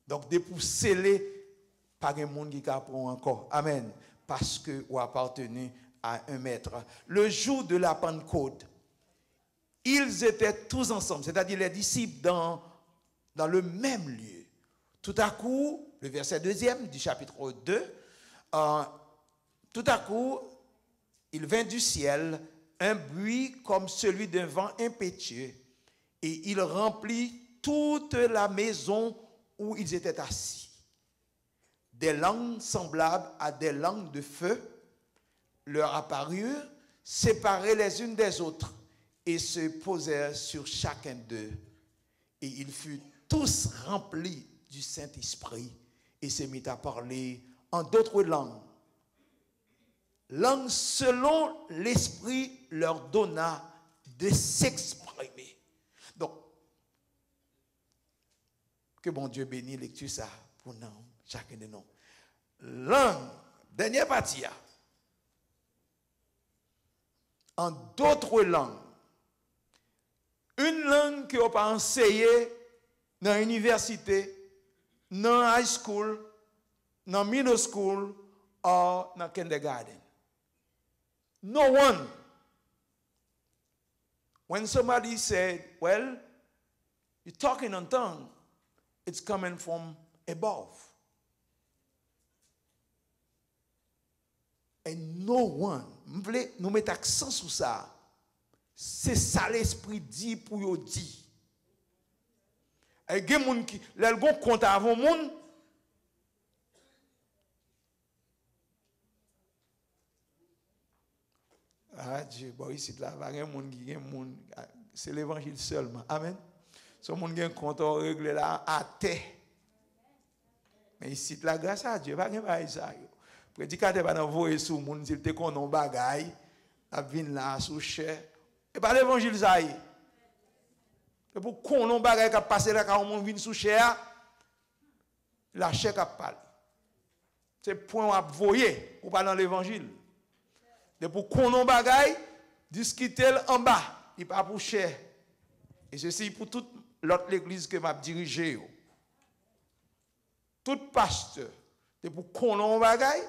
Donc de pour sceller par un monde qui prend encore. Amen. Parce que vous appartenez à un maître. Le jour de la Pentecôte, ils étaient tous ensemble, c'est-à-dire les disciples dans le même lieu. Tout à coup, le verset 2 du chapitre 2, tout à coup, il vint du ciel un bruit comme celui d'un vent impétueux et il remplit toute la maison où ils étaient assis. Des langues semblables à des langues de feu leur apparurent, séparées les unes des autres, et se posèrent sur chacun d'eux. Et ils furent tous remplis du Saint-Esprit et se mit à parler en d'autres langues. Langues selon l'Esprit leur donna de s'exprimer. Donc, que bon Dieu bénisse lecture ça pour nous, chacun de nous. Langue, dernière partie, en d'autres langues. Une langue que vous pas enseigné dans l'université, dans la high school, dans la middle school, ou dans le kindergarten. No one. When somebody said, well, you're talking in tongue, it's coming from above. And no one. Nous mettons accent sur ça. C'est ça l'esprit dit pour yo dit. Et il y a des gens qui ont compte avant le monde. Ah Dieu, bon ici là, il y a des gens qui c'est l'évangile seulement. Amen. Ce monde qui a un compte réglé là à terre. Mais ici là, grâce à Dieu, il n'y a pas de ça. Prédicateur va envoyer sur le monde s'il te connaît un bagaille, il vient là sous cher. Et pas l'évangile ça y. Et pour qu'on ait un bagage qui a passé là quand on vient sous cher, la chair qui a parlé. C'est point à voyer ou pas dans l'évangile. Et pour qu'on ait un bagage, discuter en bas, il pas pour cher. Et ceci pour toute l'autre église que m'a dirigé. Tout pasteur, et pour qu'on ait un bagage,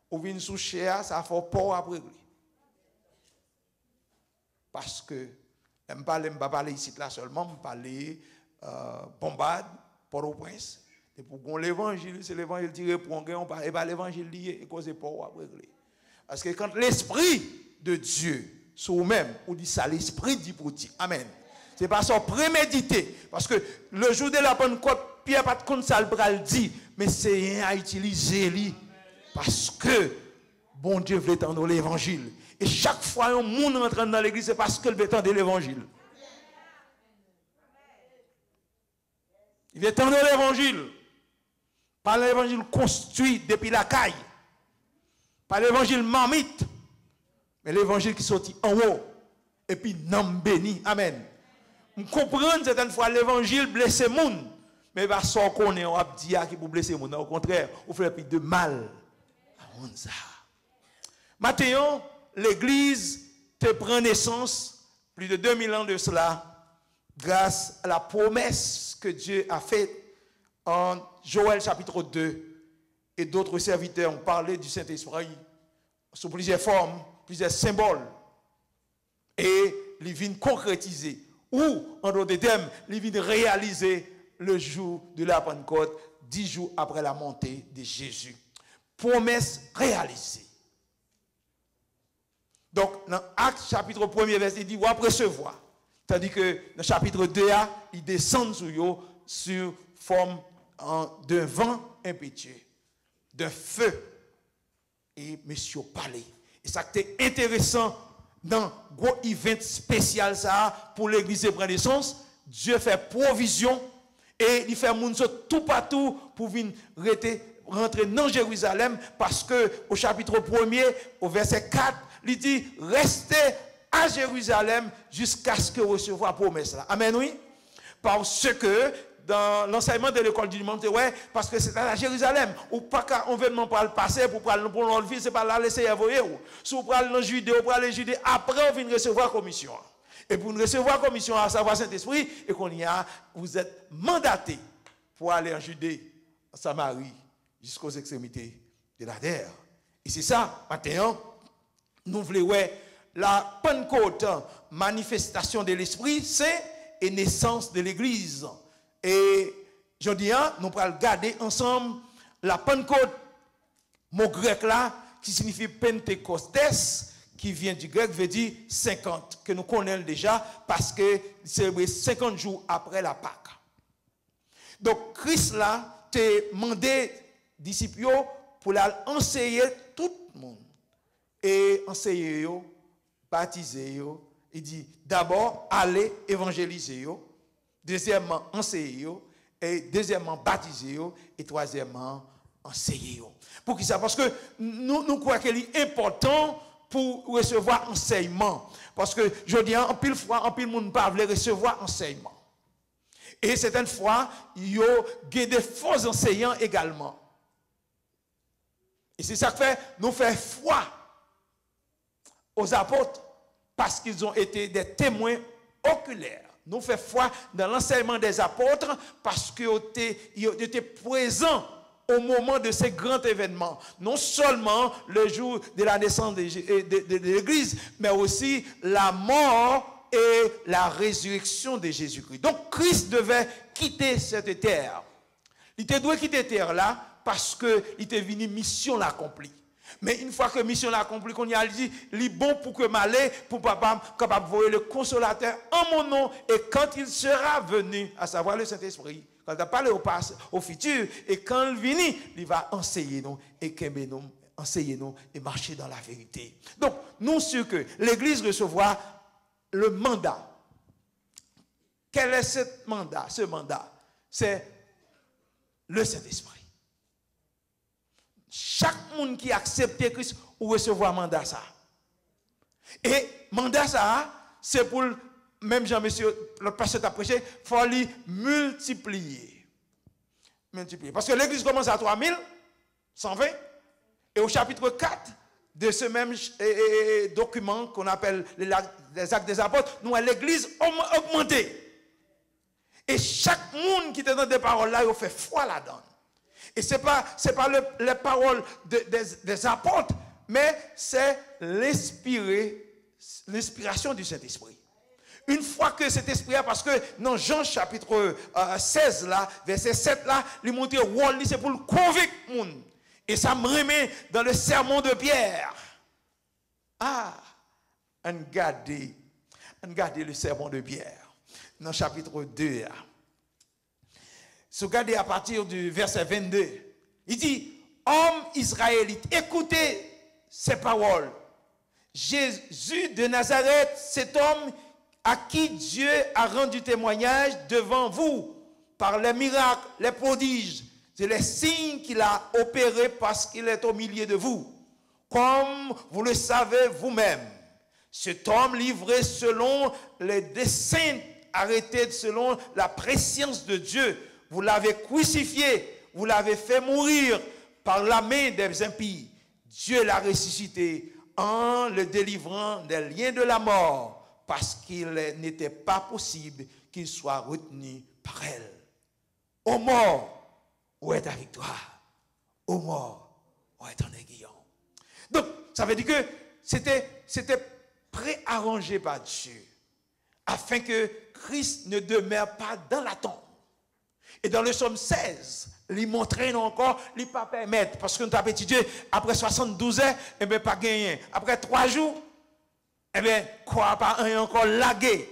ou vient sous cher, ça fait pas après lui. Parce que je ne parle ici là seulement, je parle bombade, Port-au-Prince. Et pour qu'on l'évangile, c'est l'évangile qui répond, et pas l'évangile lié, et cause pas après. Parce que quand l'esprit de Dieu, sur vous-même, ou dit ça, l'esprit dit pour dire, amen. C'est pas ça prémédité. Parce que le jour de la Pentecôte, Pierre pas de compte ça le dit, mais c'est à utiliser lui. Parce que bon Dieu veut tendre l'évangile. Et chaque fois un monde rentre dans l'église, c'est parce qu'il veut tendre l'évangile. Il veut tendre l'évangile. Pas l'évangile construit depuis la caille. Pas l'évangile marmite. Mais l'évangile qui sortit en haut. Et puis, nom béni. Amen. On comprend certaines fois l'évangile blesse le monde. Mais pas ça qu'on est, on a dit qui pour blesser le monde. Au contraire, on fait plus de mal. Maintenant, l'église te prend naissance plus de 2000 ans de cela grâce à la promesse que Dieu a faite en Joël chapitre 2 et d'autres serviteurs ont parlé du Saint-Esprit sous plusieurs formes, plusieurs symboles. Et ils viennent concrétiser, ou en d'autres termes, ils viennent réaliser le jour de la Pentecôte, 10 jours après la montée de Jésus. Promesse réalisée. Donc, dans Actes chapitre 1er, verset, il dit, vous allez recevoir. Tandis que dans le chapitre 2, il descend sur eux sur forme d'un vent impétueux, d'un feu. Et monsieur parlait. Et ça qui est intéressant dans le gros event spécial ça pour l'église de prendre naissance, Dieu fait provision et il fait moun tout partout pour venir rentrer dans Jérusalem parce que au chapitre 1er, au verset 4, il dit restez à Jérusalem jusqu'à ce que vous receviez la promesse là. Amen, oui. Parce que dans l'enseignement de l'école du dimanche, ouais, parce que c'est à Jérusalem, ou pas qu'un événement pour le passer, pour l'autre vie, c'est pas là laisser envoyer. Si vous prenez en Judée, vous prenez en Judée, après vous venez recevoir commission. Et pour recevoir commission, à savoir Saint-Esprit, et qu'on y a, vous êtes mandaté pour aller en Judée, en Samarie, jusqu'aux extrémités de la terre. Et c'est ça, maintenant, nous voulons, ouais, la Pentecôte, manifestation de l'Esprit, c'est une naissance de l'Église. Et je dis, nous allons garder ensemble la Pentecôte, mot grec là, qui signifie Pentecostes, qui vient du grec, veut dire 50, que nous connaissons déjà, parce que c'est 50 jours après la Pâque. Donc, Christ là, t'a demandé disciples pour enseigner tout le monde. Et enseigner, baptiser, il dit, d'abord, allez évangéliser. Deuxièmement, enseigner, et deuxièmement, baptiser, et troisièmement, enseigner. Pour qui ça? Parce que nous croyons qu'il est important pour recevoir enseignement. Parce que je dis, en pile fois, en pile monde ne peut pas recevoir enseignement. Et certaines fois, il y a des faux enseignants également. Et c'est ça que fait, nous faisons foi aux apôtres parce qu'ils ont été des témoins oculaires. Nous faisons foi dans l'enseignement des apôtres parce qu'ils étaient présents au moment de ces grands événements. Non seulement le jour de la naissance de l'Église, mais aussi la mort et la résurrection de Jésus-Christ. Donc Christ devait quitter cette terre. Il devait quitter cette terre là parce qu'il était venu mission l'accomplir. Mais une fois que mission l'accomplit, qu'on y a dit, il est bon pour que m'aller, pour papa capable de voir le consolateur en mon nom. Et quand il sera venu, à savoir le Saint-Esprit, quand il a parlé au futur, et quand il vient, il va enseigner nous, et enseigner nous, et marcher dans la vérité. Donc, nous sûrs que l'Église recevra le mandat. Quel est ce mandat? Ce mandat, c'est le Saint-Esprit. Chaque monde qui accepte Christ ou recevoir mandat ça. Et mandat ça, c'est pour, même Jean-Monsieur, le pasteur a prêché, il faut lui multiplier. Parce que l'église commence à 3120, et au chapitre 4 de ce même document qu'on appelle les actes des apôtres, nous avons l'église augmentée. Et chaque monde qui est dans des paroles là, il fait foi là-dedans. Et ce n'est pas les paroles des apôtres, mais c'est l'inspiration du Saint-Esprit. Une fois que cet esprit, parce que dans Jean chapitre 16, là, verset 7, là, il montre que c'est pour le convaincre le monde. Et ça me remet dans le sermon de Pierre. Ah, on garde le sermon de Pierre. Dans chapitre 2, là. Si vous regardez à partir du verset 22, il dit, hommes israélites, écoutez ces paroles. Jésus de Nazareth, cet homme à qui Dieu a rendu témoignage devant vous par les miracles, les prodiges et les signes qu'il a opérés parce qu'il est au milieu de vous. Comme vous le savez vous-même, cet homme livré selon les desseins arrêtés selon la prescience de Dieu, vous l'avez crucifié, vous l'avez fait mourir par la main des impies. Dieu l'a ressuscité en le délivrant des liens de la mort, parce qu'il n'était pas possible qu'il soit retenu par elle. Ô mort, où est ta victoire? aux morts, on est en aiguillon. Donc, ça veut dire que c'était préarrangé par Dieu, afin que Christ ne demeure pas dans la tombe. Et dans le psaume 16, il montrait encore, il ne pas permettre, parce que nous avons étudié, après 72 heures, eh bien, pas gagné. Après 3 jours, eh bien, quoi, pas un encore lagué.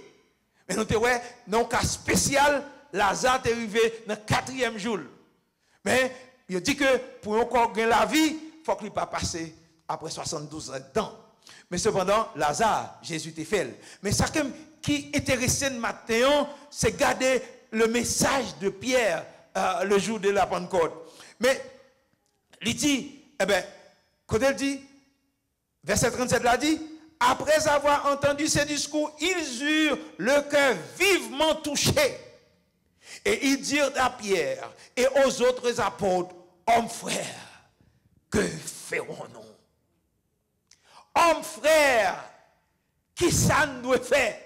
Mais nous avons un cas spécial, Lazare est arrivé dans le 4e jour. Mais il dit que pour encore gagner la vie, il faut qu'il ne pas passer après 72 ans de temps. Mais cependant, Lazare, Jésus t'a fait. Mais ça qui intéressait le matin, c'est garder le message de Pierre le jour de la Pentecôte. Mais il dit, eh bien, quand il dit, verset 37 là dit, après avoir entendu ces discours, ils eurent le cœur vivement touché. Et ils dirent à Pierre et aux autres apôtres, hommes frères, que ferons-nous? Hommes frères, qui ça nous doit faire?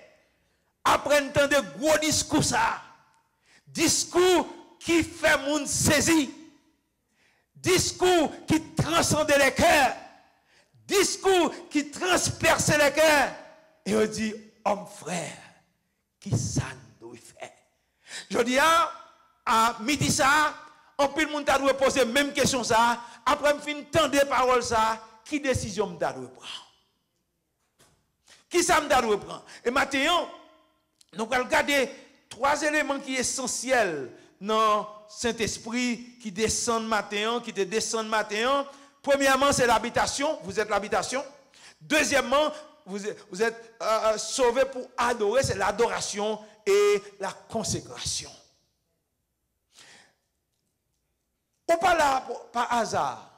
Après un temps de gros discours ça, discours qui fait monde saisir, discours qui transcende les cœurs, discours qui transperce les cœurs. Et on dit, homme frère, qui ça nous doit faire? Je dis à midi ça, on peut le monde doit poser même question ça, après me fin entendre des paroles ça, qui décision me doit prendre? Qui ça me doit prendre? Et maintenant, nous allons regarder 3 éléments qui sont essentiels dans Saint-Esprit qui descendent matin, qui te descendent matin. Premièrement, c'est l'habitation. Vous êtes l'habitation. Deuxièmement, vous êtes sauvés pour adorer. C'est l'adoration et la consécration. Ou pas là par hasard.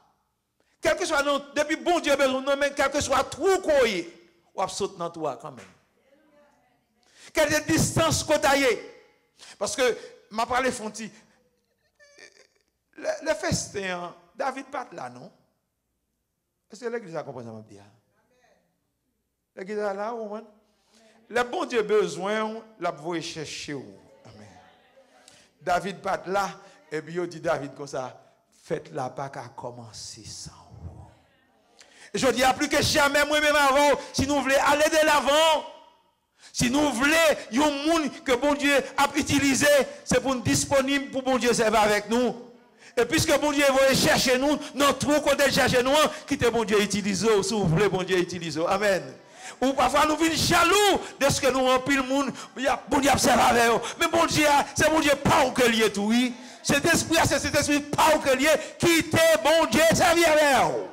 Quel que soit non, depuis bon Dieu besoin, mais quel que soit trou qu'on y est, ou saute dans toi quand même. Quelle distance qu'on taille. Parce que, m'a parlé Fonti, le festin, David pas là, non? Est-ce que l'église a compris ça, m'a dit? L'église a là, ou le bon Dieu besoin, la voie chercher. Amen. David pas là, et puis il dit David comme ça, faites la pas qu'à commencer sans vous. Et je dis à plus que jamais, moi-même avant, si nous voulons aller de l'avant, si nous voulons, il y a un monde que bon Dieu a utilisé, c'est pour nous disponible pour bon Dieu servir avec nous. Et puisque bon Dieu va chercher nous, notre trou qu'on a cherché nous, quittez bon Dieu utiliser, si vous voulez bon Dieu utiliser. Amen. Ou parfois nous venons jaloux de ce que nous remplit le monde, bon Dieu observe avec eux. Mais bon Dieu, c'est bon Dieu pas que lié tout, oui. Cet esprit, c'est cet esprit pas que lié, quittez bon Dieu servir avec eux.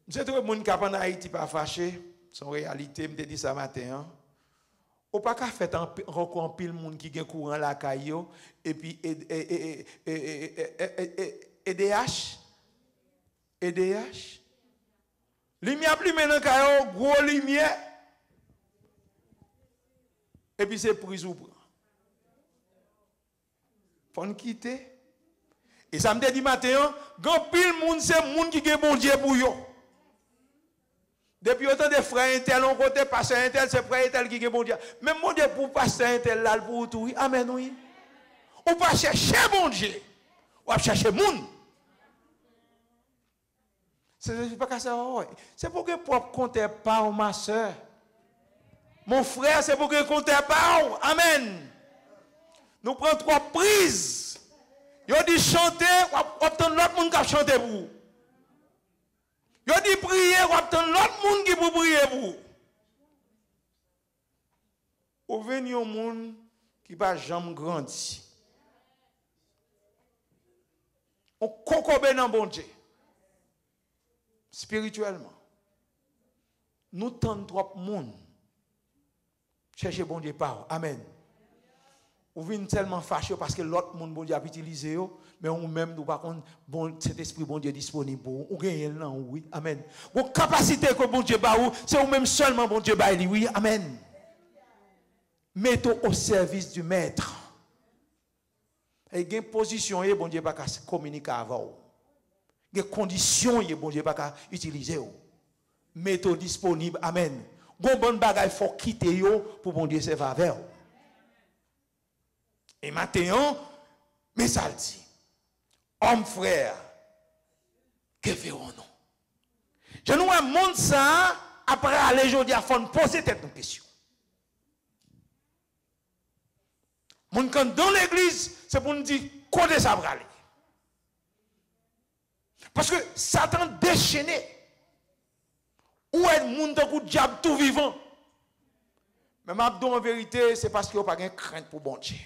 C'est tout le monde qui a en Haïti pas fâché, son réalité, je me dit ça matin. Ou pas qu'à faire un pile monde qui a courant la caillou et puis EDH. Lumière plus maintenant caillou, gros lumière. Et puis c'est prise ou prend. Faut nous quitter. Et ça me dit matin, grand pile monde c'est monde qui a bon Dieu pour yo. Depuis autant de frères intel, on côté pasteur intel, c'est frère intel qui est bon Dieu. Même mon Dieu pour pasteur intel là pour tout, oui. Amen, oui. On pas chercher bon Dieu. On va chercher monde. C'est pas ça. C'est pour que pour compter pas ma soeur. Mon frère, c'est pour que compter pas. Amen. Nous prenons 3 prises. Yo dit chanter, on attend l'autre monde qui chanter pour vous. Yo dit prier, ou attendre l'autre monde qui pour prier pour. Ou venir au monde qui va jamais grandir. On concombe dans bon Dieu. Spirituellement. Nous tentons trop monde. Chercher bon Dieu par. Amen. Ou venir tellement fâché parce que l'autre monde bon Dieu a utilisé mais on même nous par contre bon cet esprit bon Dieu disponible pour ou gagner là oui amen. Bon capacité que bon Dieu ba ou c'est ou même seulement bon Dieu ba lui oui amen. Mettons au service du maître. Et gain position et bon Dieu pas communiquer avant. Gain conditions et bon Dieu pas utiliser. Mettons disponible amen. Bon bonne bagaille faut quitter yo pour bon Dieu servir avec. Et maintenant, mais ça le dit. Homme frère, que ferons-nous? Je nous vois monde ça, après aller aujourd'hui à fond poser tête une question. Mon quand dans l'église, c'est pour nous dire côté ça va aller. Parce que Satan déchaîné. Où est le monde de diable tout vivant? Mais en vérité, c'est parce qu'il n'y a pas de crainte pour bon Dieu.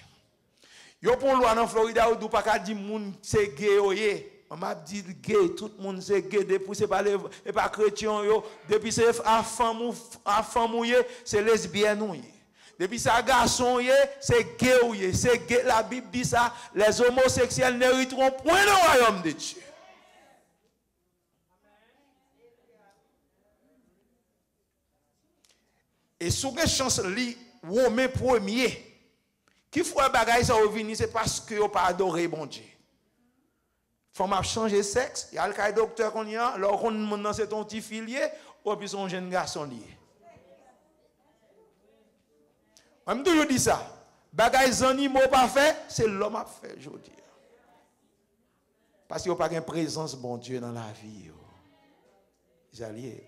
Yo pour loi en Florida ou pas dire monde c'est gay oyé. M'a dit gay, tout le monde c'est gay depuis c'est pas et pas chrétien yo, depuis c'est femme c'est lesbienne ou depuis ça garçon c'est gay ou c'est gay. La Bible dit ça, les homosexuels n'hériteront point le royaume de Dieu. Et sous quelle chance li Romain 1er qui fait bagaille ça au vini c'est parce que yo pas adoré bon Dieu. Faut m'a changer sexe, il y a le docteur qu'on y a, alors qu'on maintenant c'est ton petit filier ou puis son jeune garçon lié. Même toujours dit ça. Bagaille animaux pas fait, c'est l'homme a fait aujourd'hui. Parce qu'il n'y a pas de présence bon Dieu dans la vie.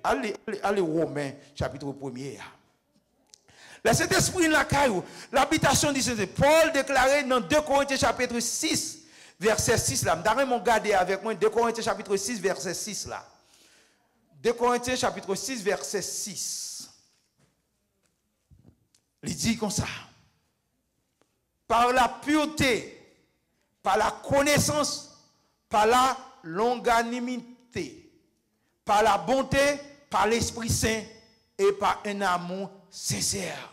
Allez Romains chapitre 1er. Le Saint-Esprit la caillou, l'habitation du Saint-Esprit. Paul déclarait dans 2 Corinthiens chapitre 6, verset 6 là. D'ailleurs, mon gardez avec moi 2 Corinthiens chapitre 6, verset 6 là. 2 Corinthiens chapitre 6, verset 6. Il dit comme ça. Par la pureté, par la connaissance, par la longanimité, par la bonté, par l'Esprit Saint et par un amour sincère.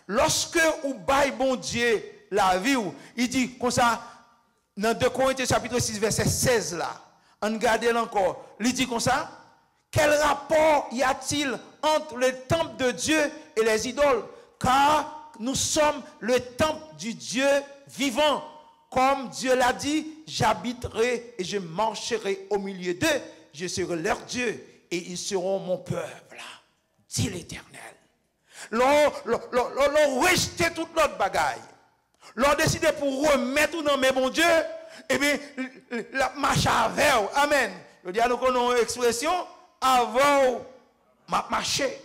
Lorsque vous baillez bon Dieu la vie, il dit comme ça, dans 2 Corinthiens chapitre 6, verset 16 là, on regarde encore, il dit comme ça, quel rapport y a-t-il entre le temple de Dieu et les idoles? Car nous sommes le temple du Dieu vivant. Comme Dieu l'a dit, j'habiterai et je marcherai au milieu d'eux, je serai leur Dieu et ils seront mon peuple, dit l'Éternel. L'on rejeté toute notre bagaille. L'on décidé pour remettre dans mes bons Dieu, et bien, la marche avec. Amen. Je dis à nous qu'on a une expression, avant, marcher.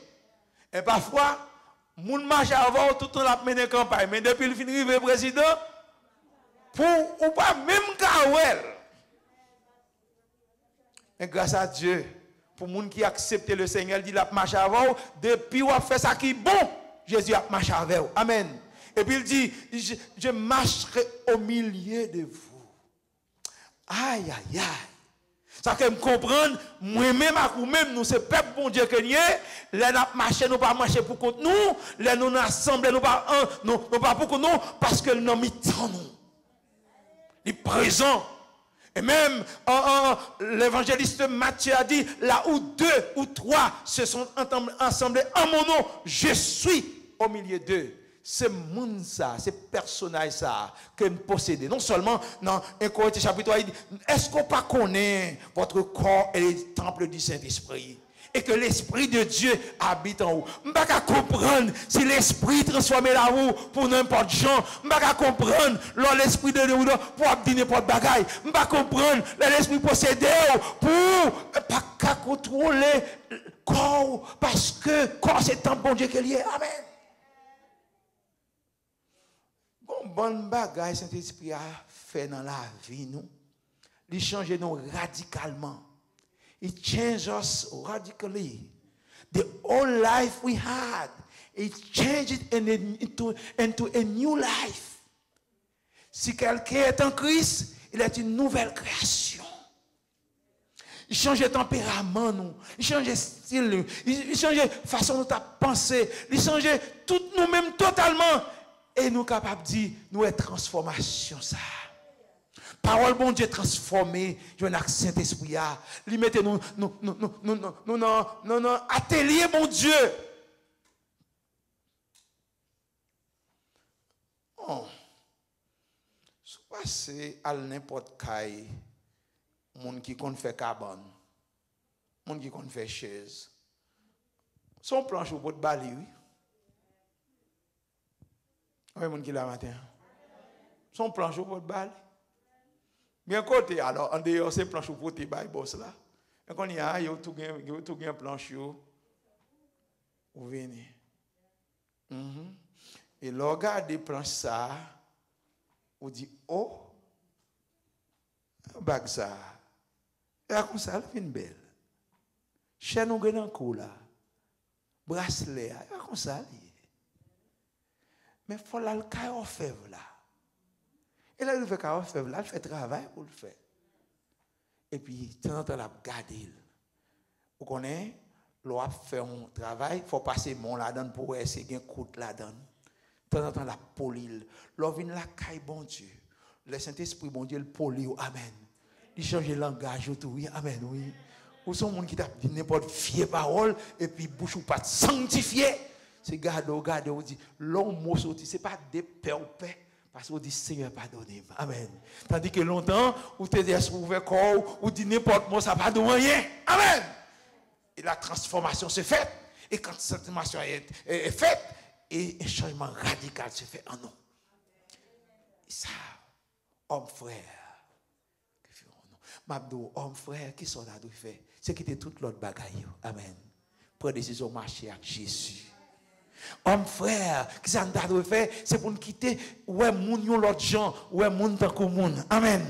Et parfois, moun marche avant, tout le temps la mené campagne. Mais depuis le fin de président, pour ou pas même Kawel. Et grâce à Dieu, pour les gens qui acceptent le Seigneur, il dit la marche avant, depuis on fait ça qui est bon, Jésus a marché avec vous. Amen. Et puis il dit, je marcherai au milieu de vous. Aïe, aïe, aïe. Ça fait me comprendre, moi-même, à vous-même, nous, c'est peuple bon Dieu que nous les nous marcher, nous pas marcher pour contre nous, les nous assembler, nous pas pour contre nous, parce que nous mis dans nous. Il est présent. Et même l'évangéliste Matthieu a dit, là où 2 ou 3 se sont assemblés en mon nom, je suis au milieu d'eux. C'est monde ça, c'est personnage ça que nous possédons. Non seulement dans 1 Corinthiens chapitre 3, il dit, est-ce qu'on pas connaît votre corps et le temple du Saint-Esprit? Et que l'Esprit de Dieu habite en vous. Je ne peux pas comprendre si l'Esprit transforme la vous pour n'importe gens. Je ne peux pas comprendre l'Esprit de Dieu pour dire n'importe bagaille. Je ne peux pas comprendre l'Esprit possédé pour pas contrôler le corps. Parce que le corps c'est un bon Dieu qui est lié. Amen. Bon bagaille Saint-Esprit a fait dans la vie nous. Il change nous radicalement. It changed us radically. The old life we had, it changed it into a new life. Si quelqu'un est en Christ, il est une nouvelle création. Il change le tempérament, nous. Il change le style, nous. Il change la façon dont tu as pensé. Il change tout nous-mêmes totalement. Et nous sommes capables de dire, nous est transformation ça. Parole bon Dieu transformée, je veux un Saint-Esprit. Lui mettez nous atelier bon Dieu. Oh. Si vous passez à n'importe quel monde qui compte faire cabane, monde qui compte faire chaise, son planche au bout de bali, oui. Oui, monde qui l'a matin. Son planchon pour te baler. Bien côté, alors, en dehors, c'est planchon pour te baler, boss là. Et quand il y a, il y a tout un planchon. Vous venez. Et le regard des planches ça, on dit, oh, bag ça. Et comme ça, elle fait belle. Chaîne ou grand cou là. Bracelet, comme ça. Mais il faut la caille fèvre là. Et là, il fait caille fèvre là, il fait travail pour le faire. Et puis, de temps en temps, il a gardé. Vous connaissez, l'on fait un travail, il faut passer mon là-dedans pour essayer de coûte là-dedans. De temps en temps, la polie. L'on vient la caille, bon Dieu. Le Saint-Esprit, bon Dieu, le polie, amen. Il change le langage, tout, oui, amen, oui. Ou sont gens qui t'a dit n'importe fier parole, et puis bouche ou pas sanctifié. C'est garde, on dit, l'homme mot sorti, c'est pas des pères ou pères, parce qu'on dit Seigneur pardonnez. Amen. Tandis que longtemps, ou t'es ouvert corps, ou dit n'importe mot, ça va de rien. Amen. Et la transformation se fait. Et quand cette transformation est faite, et un changement radical se fait en nous. Et ça, homme frère, Mabdou, homme frère, qui sont là de faire? C'est quitter toute l'autre bagaille. Amen. Prendre décision marcher avec Jésus. Homme frère, qui sont là de faire? C'est pour nous quitter, ouais, moun yon l'autre gens, ouais, moun tant que moun. Amen.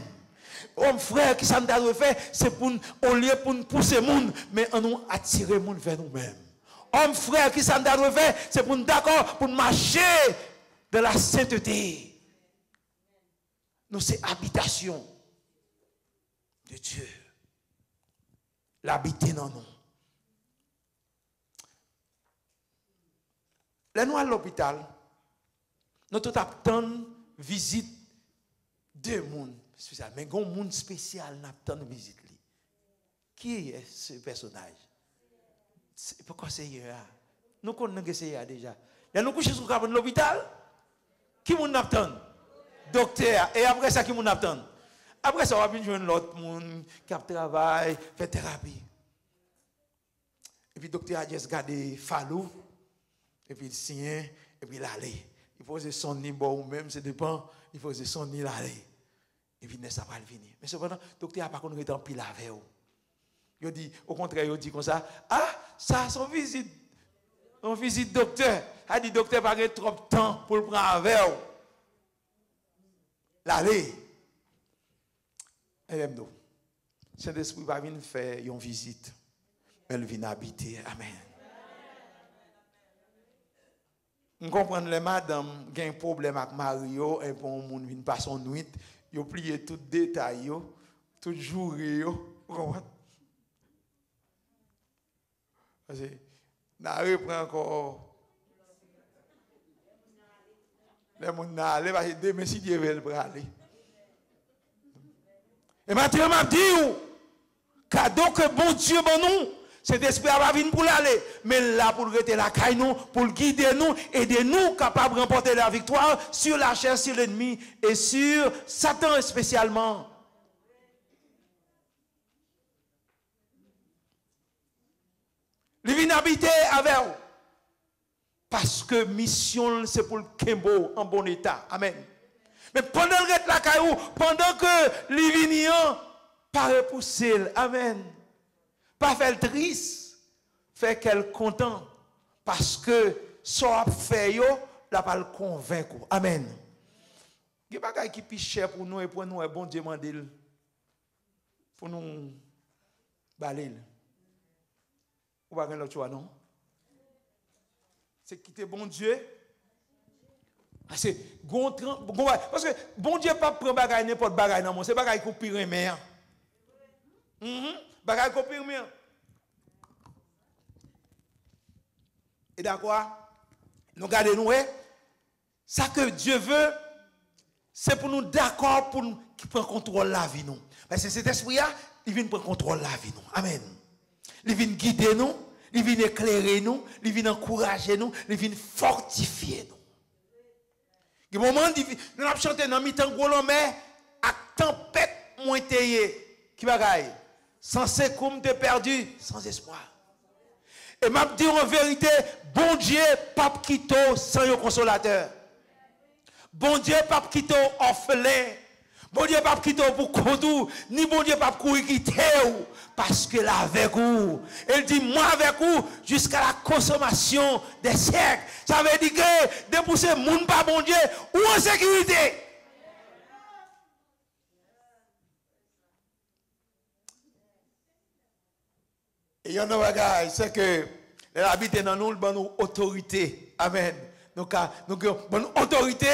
Homme frère, qui sont là de faire? C'est pour nous, au lieu pour nous pousser moun, mais on nous attirer moun vers nous-mêmes. Homme frère, qui sont là de faire? C'est pour nous d'accord, pour nous marcher de la sainteté. Nous, c'est habitation de Dieu. L'habiter dans nous. Là, nous à l'hôpital, nous tout attendons visite de monde spécial. Mais il y a un monde spécial nous attendons visite. Qui est ce personnage? Pourquoi c'est hier? Nous connaissons c'est déjà. Là, nous couchons sur l'hôpital. Qui nous attend? Docteur. Et après ça, qui nous attend? Après ça, on va venir joindre l'autre monde qui travaille, fait thérapie. Et puis, le docteur a juste gardé Fallou, et puis il signe, et puis il allait. Il pose son nid, bon, ou même, ça dépend, il pose son nid, il allait. Et puis, ça va venir. Mais cependant, le docteur n'a pas connu en pile avec eux. Il dit, au contraire, il dit comme ça, ah, ça, son visite. On visite docteur. Il dit, docteur, pas trop de temps pour le prendre avec eux. L'aller. Et même nous, Saint-Esprit va venir faire une visite. Elle vient habiter. Amen. On comprend les madames qui ont un problème avec Mario et pour un monde qui vient passer une nuit, ils ont plié tout détail, tout jour. Vous comprenez? Parce que, on reprend encore. Les gens n'ont pas allé, parce que demain, si Dieu veut le aller. Et maintenant, je dis, cadeau que bon Dieu bon nous, cet esprit va venir pour l'aller, mais là pour rester la caille nous, pour guider nous, aider nous capables de remporter la victoire sur la chair, sur l'ennemi et sur Satan spécialement. Il vient habiter avec vous. Parce que mission, c'est pour le Kembo en bon état. Amen. Mais pendant le la caillou, pendant que l'ivinian pas repousser, amen. Pas faire triste, fait qu'elle content parce que ça fait yo, la pas le convaincre. Amen. Il y a pas qui plus cher pour nous et pour nous bon Dieu mandel pour nous baler. Ou pas l'autre choix non? C'est quitter bon Dieu. Parce que bon Dieu pas prend bagaille n'importe bagaille non, c'est bagaille qu'on pire mais. Bagaille qu'on pire mais. Et d'accord? Nous gardons nous ça que Dieu veut c'est pour nous d'accord pour nous qui prend contrôle la vie nous. Parce que cet esprit là, il vient prendre contrôle la vie nous. Amen. Il vient guider nous, il vient éclairer nous, il vient encourager nous, il vient fortifier nous. Il y a un moment nous avons chanté dans mi-temps gros mais à tempête montée qui bagaille sans secours t'es perdu sans espoir. Et m'a dit en vérité bon Dieu pas quitto sans un consolateur. Bon Dieu pas quitter orphelin. Bon Dieu pas quitter pour contour, ni bon Dieu pas courir quitter parce que là avec vous. Elle dit moi avec vous jusqu'à la consommation des siècles. Ça veut dire que de pousser monde pas bon Dieu ou en sécurité. Et il y en a un c'est que l'habiter dans nous, bonne autorité. Amen. Donc, nous avons bonne autorité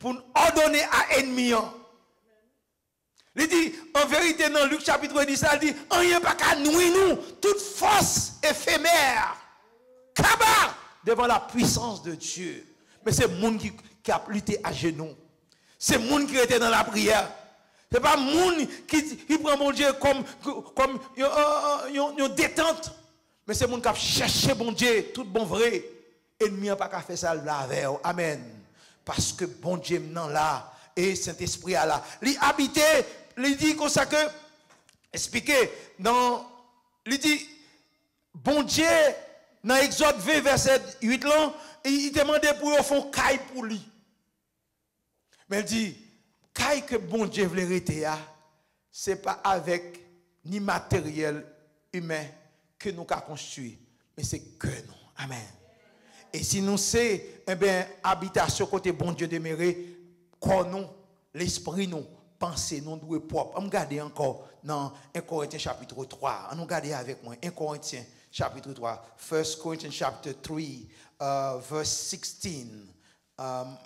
pour ordonner à l'ennemi. Il dit, en vérité, dans Luc chapitre 10, il dit, rien pas qu'à nous, toute force éphémère, cabas devant la puissance de Dieu. Mais c'est le monde qui a lutté à genoux. C'est le monde qui était dans la prière. Ce n'est pas le monde qui prend mon Dieu comme une détente. Mais c'est le monde qui a cherché bon Dieu, tout bon vrai. Ennemi n'a pas qu'à faire ça là avec. Amen. Parce que bon Dieu maintenant là, et Saint-Esprit est là. Il habite, il dit comme ça que, expliquez, il dit, bon Dieu, dans Exode 20, verset 8, là, il demandait pour eux font caille pour lui. Mais il dit, caille que bon Dieu veut arrêter, ce n'est pas avec ni matériel humain que nous avons construit, mais c'est que nous. Amen. Et si nous sommes, eh bien, habitation côté bon Dieu demeuré, corps nous, l'esprit nous, pensée nous, nous propre. On regarde encore dans 1 Corinthiens chapitre 3. On regarde avec moi 1 Corinthiens chapitre 3. 1 Corinthians chapter 3, verse 16.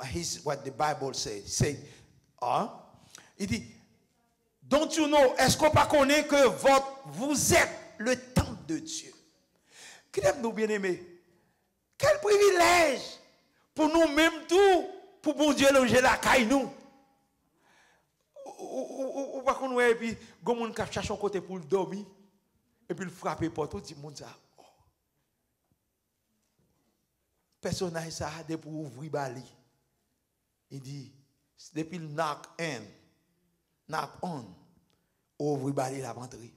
Here's what the Bible says. Il dit, don't you know, est-ce qu'on pas connaît que vous êtes le temple de Dieu? Qui aime nous bien aimés? Quel privilège pour nous-mêmes tout, pour bon Dieu longer la caille nous. Ou pas qu'on et puis gon qui cherche un côté pour dormir et puis il frapper porte tout dit monde ça. Personnage ça de pour ouvrir bali. Il dit depuis le knock on ouvrir bali la rentrer.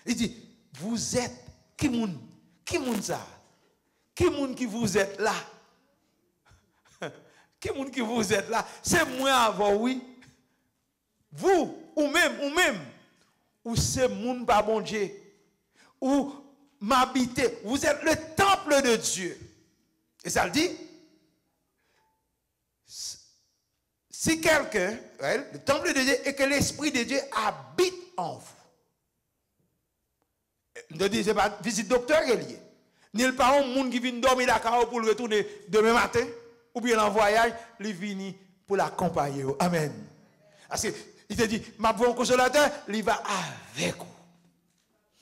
Il dit vous êtes qui monde ça? Qui monde qui vous êtes là? Qui monde qui vous êtes là? C'est moi avant, oui. Vous, ou même, ou c'est monde pas bon Dieu, ou m'habiter. Vous êtes le temple de Dieu. Et ça le dit. Si quelqu'un, le temple de Dieu, et que l'Esprit de Dieu habite en vous. Ne disez pas visite docteur est lié. Ni le parent monde qui vient dormir la carrière pour le retourner demain matin, ou bien en voyage, il vient pour l'accompagner. Amen. Parce que il te dit, ma voix consolateur, il va avec vous.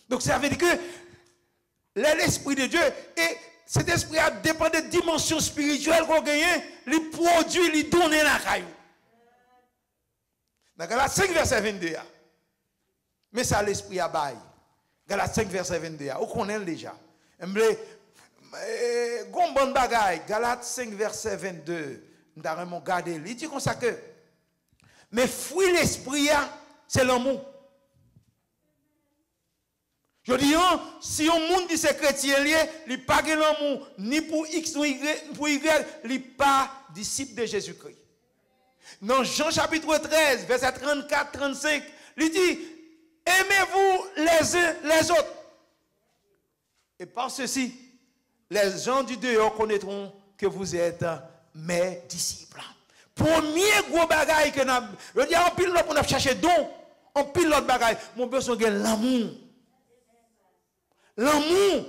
Donc ça veut dire que l'Esprit de Dieu, et cet esprit a dépend de dimensions spirituelles qu'on gagne, il produit, il donne la caillou. Dans Galates 5, verset 22. Mais ça, l'esprit a bail. Galates 5, verset 22. Vous connaissez déjà. Gombon bagay, Galates 5, verset 22. Nous avons regardé. Il dit comme ça que, mais fruit l'esprit, c'est l'amour. Je dis, si un monde dit c'est chrétien, il n'est pas l'amour, ni pour X, ni pour Y, il n'est pas disciple de Jésus-Christ. Dans Jean chapitre 13, verset 34-35, il dit, aimez-vous les uns les autres. Et par ceci, les gens du dehors connaîtront que vous êtes mes disciples. Premier gros bagaille que nous avons, je dis, on pile l'autre, on a cherché don, on pile l'autre bagaille, mon besoin de l'amour. L'amour.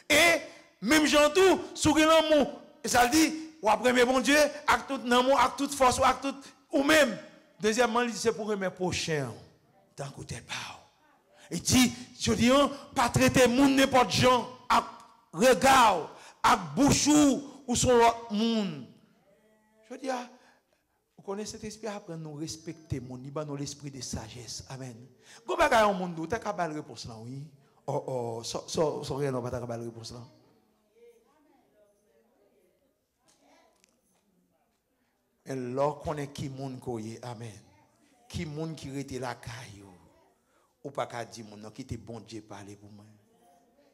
Et même gens tout, sur l'amour. Et ça dit, ou après, mais bon Dieu, avec tout l'amour, avec toute force, avec tout, ou même. Deuxièmement, il dit, c'est pour aimer prochain. Tant que t'es pas. Il dit, je dis, pas traiter monde n'importe gens, avec regard, avec bouchou, ou sur l'autre monde. Je dis, vous connaissez cet esprit, après nous respecter mon, il nous l'esprit de sagesse. Amen. Quand vous avez un monde, vous avez une réponse là, oui. So rien, on va pas la réponse là. Et là, qu'on est qui monde koye, amen. Qui monde qui rete la caillou. Ou pas qu'à dire mon qui te bon Dieu parler pour moi.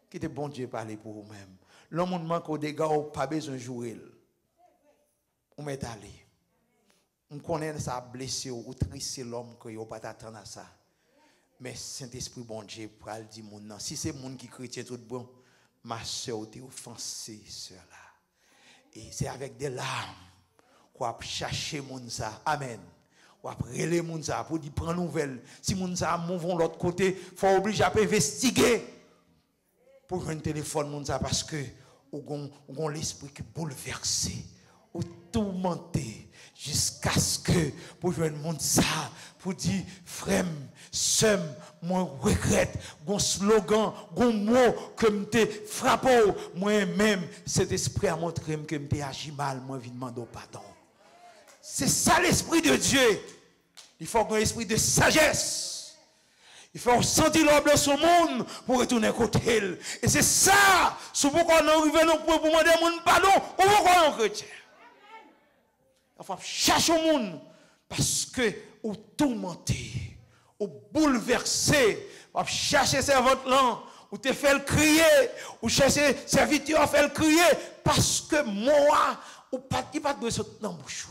Qui te bon Dieu parler pour vous-même. L'homme monde manque au dégât ou pas besoin de jouer. On met allé. On connaît ça blessé ou triste l'homme que yo pas t'attendre à ça. Mais Saint-Esprit bon Dieu pour le dire mon non. Si c'est monde qui chrétien tout bon, ma soeur t'es offensée cela. Et c'est avec des larmes qu'on va chercher moun ça. Amen. On va relayer moun ça pour dire prendre nouvelle. Si moun ça vont l'autre côté, faut obliger à investiguer pour prendre un téléphone moun ça parce que on l'esprit qui bouleversé, ou tourmenté jusqu'à ce que pour joindre monde ça pour dire frère sœur moi regrette gon slogan gon mot que m'te frappé moi même cet esprit a montré que m'te agi mal moi vinn demander pardon. C'est ça l'esprit de Dieu. Il faut un esprit de sagesse. Il faut sentir l'homme de son monde pour retourner côté elle. Et c'est ça, c'est pourquoi on arrive pour demander mon pardon ou pourquoi on chrétien. Il faut chercher au monde parce que ou tourmenté, ou bouleversé, ou chercher servante là, ou te fait crier, ou chercher serviteur fait crier parce que moi ou pas il pas de sortir dans bouche.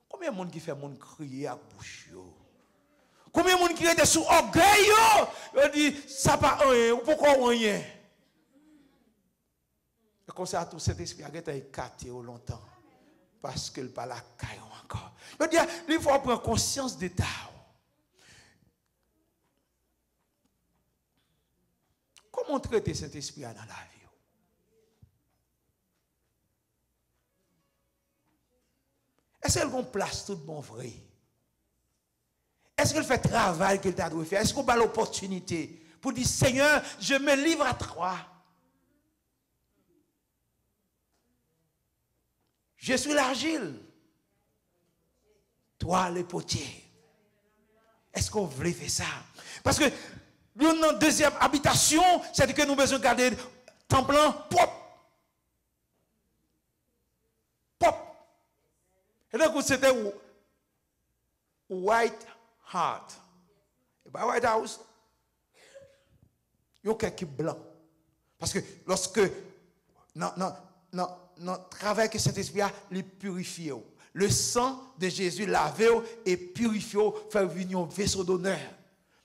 Combien de monde qui fait monde crier à bouche yo? Combien de monde qui était sous orgueil yo? Il dit ça pas rien, ou pourquoi rien? Et comme ça tout cet esprit a été écarté au longtemps. Parce qu'il pas la caille encore. Je veux dire, il faut prendre conscience d'état. Comment traiter cet esprit dans la vie? Est-ce qu'elle place tout bon vrai? Est-ce qu'elle fait travail qu'elle t'a dû faire? Est-ce qu'on a l'opportunité pour dire Seigneur, je me livre à toi? Je suis l'argile. Toi, le potier. Est-ce qu'on veut faire ça? Parce que notre deuxième habitation, c'est que nous avons besoin de garder le temple propre. Propre. Et donc, c'était White Heart. Et bien, White House, il y a quelques blancs. Parce que lorsque. Notre travail que Saint-Esprit a, les purifier. Le sang de Jésus lavé et purifié, fait venir un vaisseau d'honneur.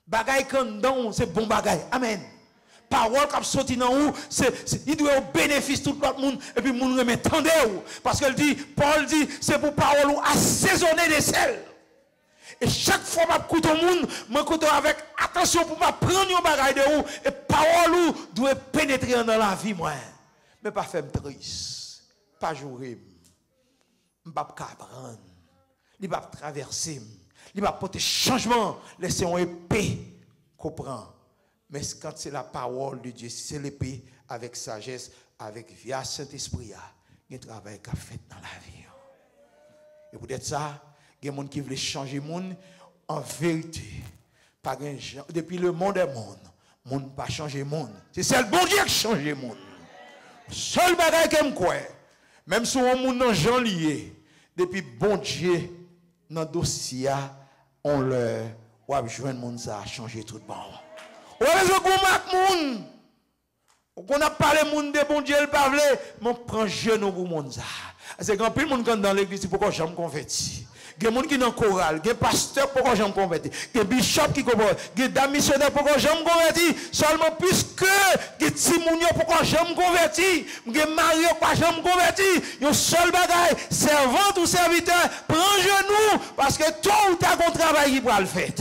Bagay quand c'est bon bagay. Amen. Parole qui sorti dans où, il doit au bénéfice tout le monde et puis le monde remet tendez. Parce que Paul dit, c'est pour parole assaisonner des sels. Et chaque fois que je écoute au monde, je écoute avec attention pour ne pas prendre un bagay de où et parole doit pénétrer dans la vie moi. Mais pas faire triste. Pas jouer, je pas prendre, il va traverser, il va porter changement, laisser une épée qu'on prend. Mais quand c'est la parole de Dieu, c'est l'épée avec sagesse, avec via Saint-Esprit, il y a un travail qu'a fait dans la vie. Et peut-être ça, il y a des gens qui veulent changer le monde en vérité. Pas depuis le monde est monde, le monde pas changer le monde. C'est le bon Dieu qui change le monde. Seul bagage que me croit. Même si on moun nan Jean lié, depuis bon Dieu, dans le dossier, on leur a besoin de monde ça changer tout le monde. On a besoin de moun. On a parlé moun de bon Dieu, le pas vle, mais on prend genou pour monde ça. C'est quand plus monde dans l'église pourquoi j'aime converti. Il y a des gens qui sont dans le choral, il y a des pasteurs pourquoi j'aime converti, il y a des bishops qui converti, il y a des missionnaires pourquoi j'aime converti, seulement puisque il y a des timounions pourquoi j'aime converti, il y a des mariés pourquoi j'aime converti, il y a un seul bagaille, servante ou serviteur, prends genou, parce que tout ou t'as un travail qui va le faire.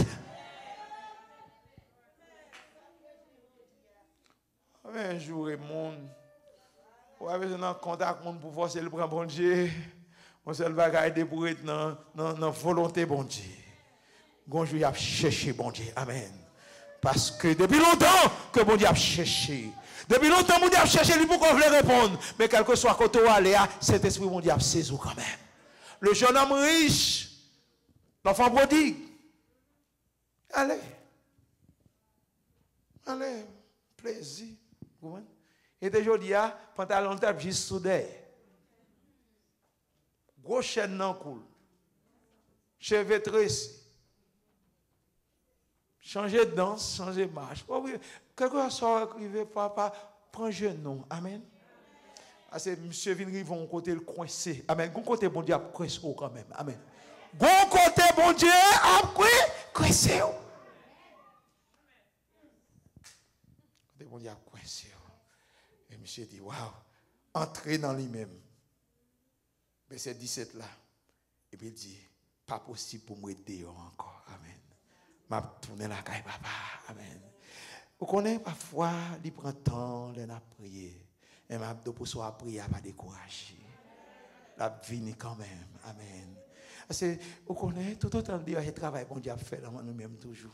Un jour, le monde, on a besoin de contact avec le monde pour forcer le prendre bon Dieu. On seul bagaille de pour être dans la volonté bon Dieu. Bonjour, il a cherché bon Dieu. Amen. Parce que depuis longtemps que bon Dieu a cherché. Depuis longtemps bon Dieu a cherché lui pour qu'on veut répondre. Mais quel que soit côté où aller, cet esprit bon Dieu a saisi quand même. Le jeune homme riche, l'enfant prodigue. Allez, plaisir. Et aujourd'hui, pantalon tape juste soudé. Gros chaîne nan coule. Cheveux tressés. Changer de danse, changer de marche. Quelque soit arrivé, papa, prends genou. Amen. C'est monsieur vient rivon côté le coincé. Amen. Gon côté bon Dieu coincé quand même. Amen. Bon côté, bon Dieu, après, coincé. Côté, bon Dieu, coincé. Et monsieur dit, waouh, entrez dans lui-même. Verset 17 là. Et puis il dit, pas possible pour moi aider encore. Amen. M'a tourné la caille, papa. Amen. Vous connaissez parfois, il prend temps, il a prié. Et m'a dit, pour soi, prier, pas décourager. La vie quand même. Amen. Parce que vous connaissez, tout autant de dire, je travaille, bon Dieu a fait dans nous-mêmes toujours.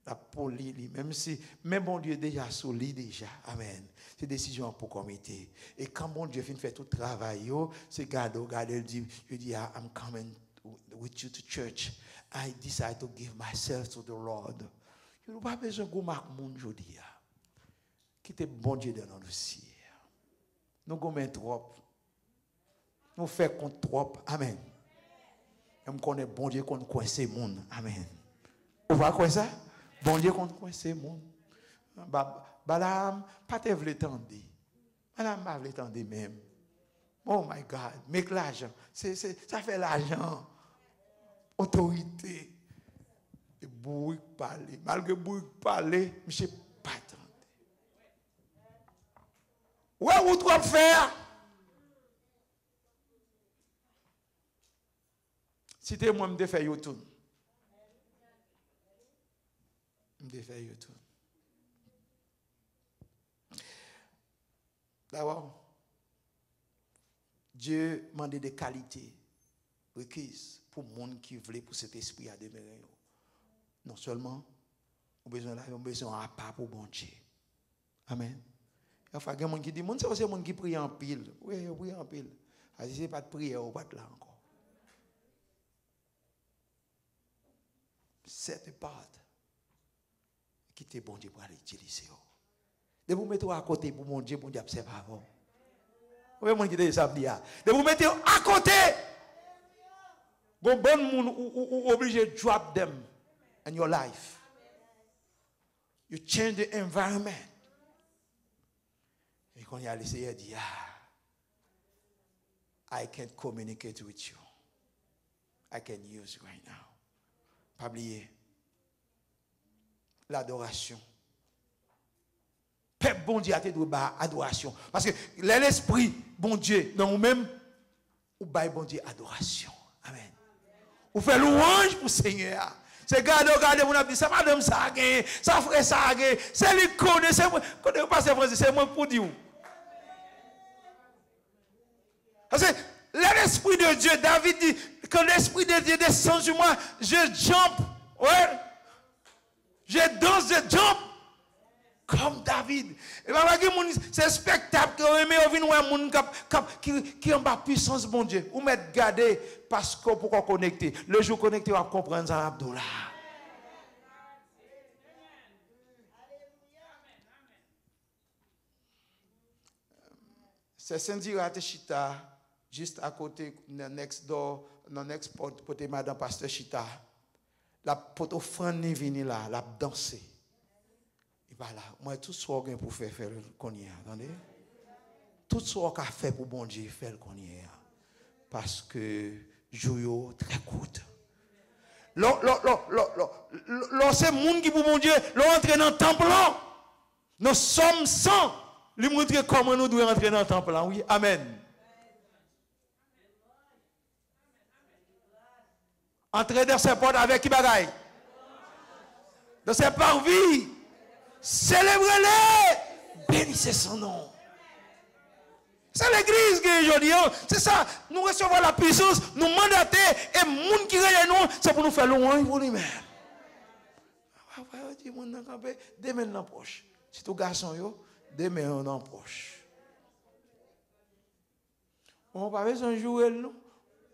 La poli, même si, même bon Dieu déjà solide déjà. Amen. C'est décision pour comité. Et quand bon Dieu finit faire tout le travail, c'est garde, il dit, I'm coming with you to church. I decide to give myself to the Lord. Je n'ai pas besoin de marquer mon aujourd'hui. Quittez bon Dieu dans le ciel. Nous gommons trop. Nous faisons contre trop. Amen. Et nous connaissons bon Dieu qu'on coince le monde. Amen. Vous voyez quoi ça? Bon Dieu qu'on coince le monde. Balaam, pas te vle tendre. Balaam pas vle tendre même. Oh my God, make l'argent. Ça fait l'argent. Autorité. Et bruit parler. Malgré bruit parler, monsieur pas tendre. Ouais, vous trop faire. Si tu moi, je me fais YouTube. Je me fais YouTube. D'abord, Dieu demande des qualités requises pour le monde qui veut pour cet esprit à demeurer. Non seulement, on a besoin d'un pas pour bon Dieu. Amen. Il y a des gens qui disent, c'est aussi des gens qui prient en pile. Oui, ils prient en pile. Si ce n'est pas de prière, on va pas là encore. Cette part, quittez bon Dieu pour aller utiliser. De vous mettre à côté pour mon Dieu observe avant. Vous voyez, mon Dieu, ça veut dire. De vous mettre à côté. Bon monde ou obligé de drop them in your life. You change the environment. Et quand il y a l'essayé, il dit, I can't communicate with you. I can use you right now. Pas oublier l'adoration. Peuple bon Dieu a été de adoration. Parce que l'esprit bon Dieu, dans nous-mêmes, ou bail bon Dieu adoration. Amen. Ou fait louange pour le Seigneur. C'est garde, mon ami, c'est madame ça, ça frère ça, c'est lui connaît, c'est moi, connaît pas c'est moi pour dire. Parce que l'esprit de Dieu, David dit, quand l'esprit de Dieu descend sur moi, je jump, ouais, je danse, je jump, comme David. Et c'est spectacle qui ont la puissance, bon Dieu. Ou mettre garder parce qu'on peut connecter. Le jour connecté, on va comprendre ça, Abdullah. C'est Saint-Dira Chita, juste à côté, next door, next côté, Madame Pasteur Chita. La poto fan ni vini là, la danser. Et voilà, moi tout ce qu'on pour faire qu'on y est, attendez. Tout ce qu'on a fait pour bon Dieu, faire qu'on y est. Parce que joyo très court. C'est monde qui pour bon Dieu, l'entrée dans le temple. Nous sommes sans lui montrer comment nous devons entrer dans le temple. Oui, amen. Entrer dans ses portes avec qui bagaille? Dans ses parvis. Célébrez-les. Bénissez son nom. C'est l'église qui est aujourd'hui. C'est ça. Nous recevons la puissance, nous mandater et les gens qui regardent nous, c'est pour nous faire louange pour lui-même. Deux mains dans la poche. Si tout garçon, deux mains dans la poche. On va pas besoin de jouer, non?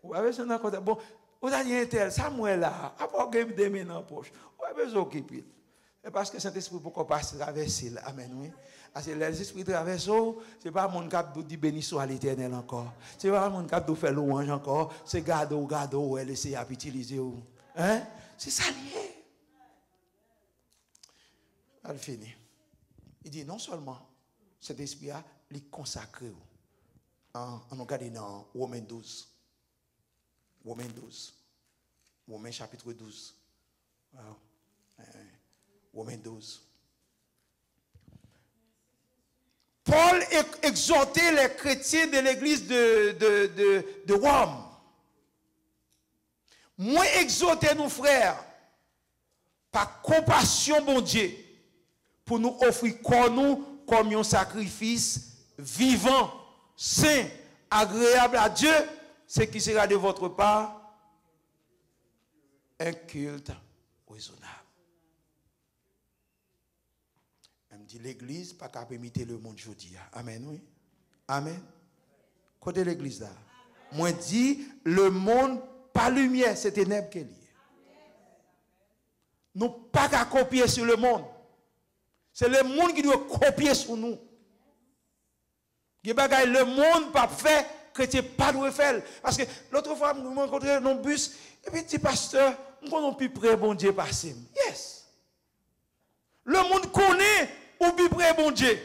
On va besoin de côté. Bon, vous avez un tel, Samuel là, après deux mains dans la poche. On va besoin d'occuper. Et parce que Saint-Esprit pourquoi pas traverser. Amen, oui. Parce que les esprits traversent, ce n'est pas mon cap de dire béni soit l'Éternel encore. Ce n'est pas mon cap de faire louange encore. C'est garde, elle essaie à utiliser. Hein? C'est ça lié. Elle finit. Il dit non seulement cet esprit-là, il est consacré. On regarde dans Romains 12. Romains 12. Romains chapitre 12. Romains 12. Paul exhortait les chrétiens de l'église de Rome. Moi exhorter nos frères par compassion, bon Dieu, pour nous offrir corps nous comme un sacrifice vivant, saint, agréable à Dieu, ce qui sera de votre part un culte raisonnable. Elle me dit l'église pas qu'à imiter le monde aujourd'hui. Amen, oui. Amen. Côté l'église là. Moi dit le monde pas lumière, c'est ténèbres qui est lié. Nous pas qu'à copier sur le monde. C'est le monde qui doit copier sur nous. Le monde pas fait que tu pas doit faire. Parce que l'autre fois, je me rencontré dans le bus, et puis dit pasteur, nous plus près bon Dieu passer. Yes. Le monde connaît ou plus près bon Dieu.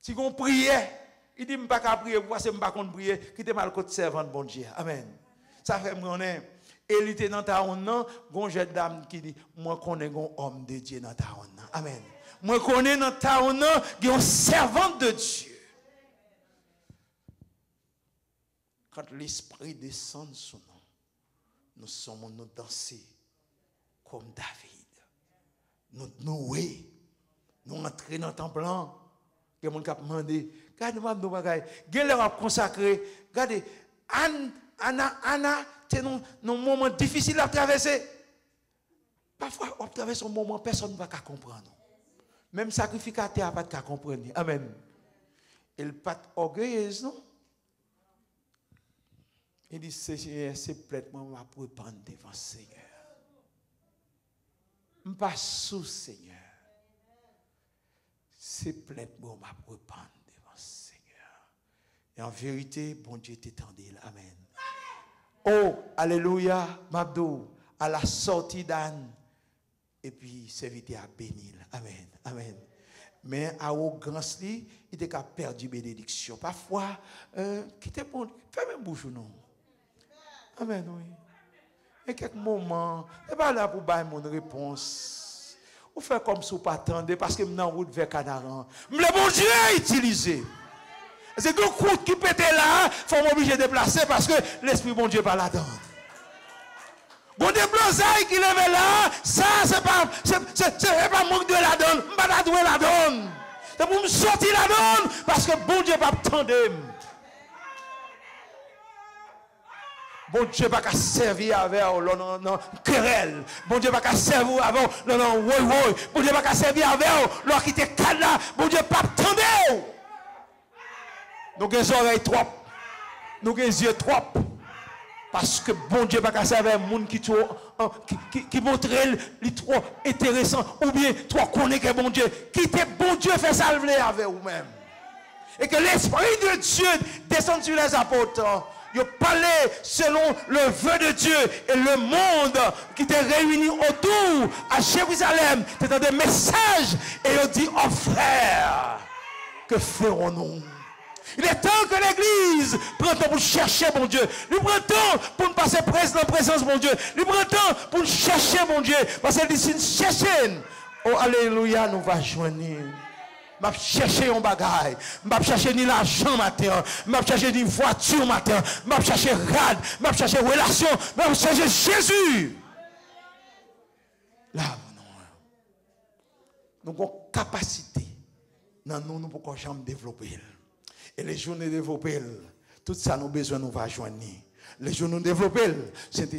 Si on priait, il dit, je ne peux pas prier, parce que je ne peux pas prier, qui te mal côté servant bon Dieu. Amen. Ça fait me connaître. Et il était dans ta honte, gon jeune dame qui dit, moi connais un homme de Dieu dans ta honte. Amen. Moi connais dans ta honte, un servant de Dieu. Quand l'esprit descend sur nous, nous sommes nous danser comme David. Nous nouer, nous entrer dans le temple blanc. Il y a des gens qui ont demandé, regardez-moi nos bagailles, ils leur ont consacré, regardez, Anna, c'est un moment difficile à traverser. Parfois, on traverse un moment, personne ne va comprendre. Même sacrificateur n'a pas comprendre. Amen. Il n'est pas orgueilleuse, non? Il dit, Seigneur, c'est platement ma reprendre devant le Seigneur. Je ne suis pas sous Seigneur. C'est platement ma reprendre devant le Seigneur. Et en vérité, bon Dieu t'étendait. Amen. Oh, alléluia, Mabdou, à la sortie d'Anne, et puis serviteur à bénir. Amen, amen. Mais à arrogance, il était perdu bénédiction. Parfois, quittez bon, fermez bouche ou non. Amen, oui. Et quelques moments, et pas là pour bailler mon réponse. Ou faire comme si vous pas attendez, parce que maintenant, route vers Canaran. Mais le bon Dieu a utilisé. C'est que le qui pète là, il faut m'obliger de déplacer parce que l'Esprit bon Dieu pas là-dedans. Bon déplaçage qui lève là, ça c'est pas manque de la donne, je pas la douer la donne. C'est pour me sortir la donne parce que bon Dieu pas attendre. Bon Dieu pas qu'à servir avec non querelle. Bon Dieu pas qu'à servir avec non oui. Bon Dieu pas qu'à servir avec leur qui te calme là, bon Dieu pas attendre. Nous avons des oreilles trop. Nous avons des yeux trop. Parce que bon Dieu pas qu'à servir un monde qui montre les trop intéressant ou bien trop connaît que bon Dieu. Qui te bon Dieu fait salver avec vous-même. Et que l'Esprit de Dieu descend sur les apôtres. Ils parlaient selon le vœu de Dieu et le monde qui était réuni autour à Jérusalem. C'était des messages et ils dit, oh frère, que ferons-nous? Il est temps que l'Église prenne temps pour chercher mon Dieu. Il prend temps pour nous passer dans la présence de mon Dieu. Il prend temps pour nous chercher mon Dieu. Parce qu'il dit, si nous cherchons, oh alléluia, nous va joindre. Je vais chercher un bagage. Je vais chercher ni l'argent matin. Je vais chercher ni voiture matin. Je vais chercher rad. Je vais chercher relation. Je vais chercher Jésus. Là, nous avons capacité. Nous ne pouvons jamais développer. Et les jours nous développer, tout ça nous besoin nous va joindre. Les jours nous développer, c'est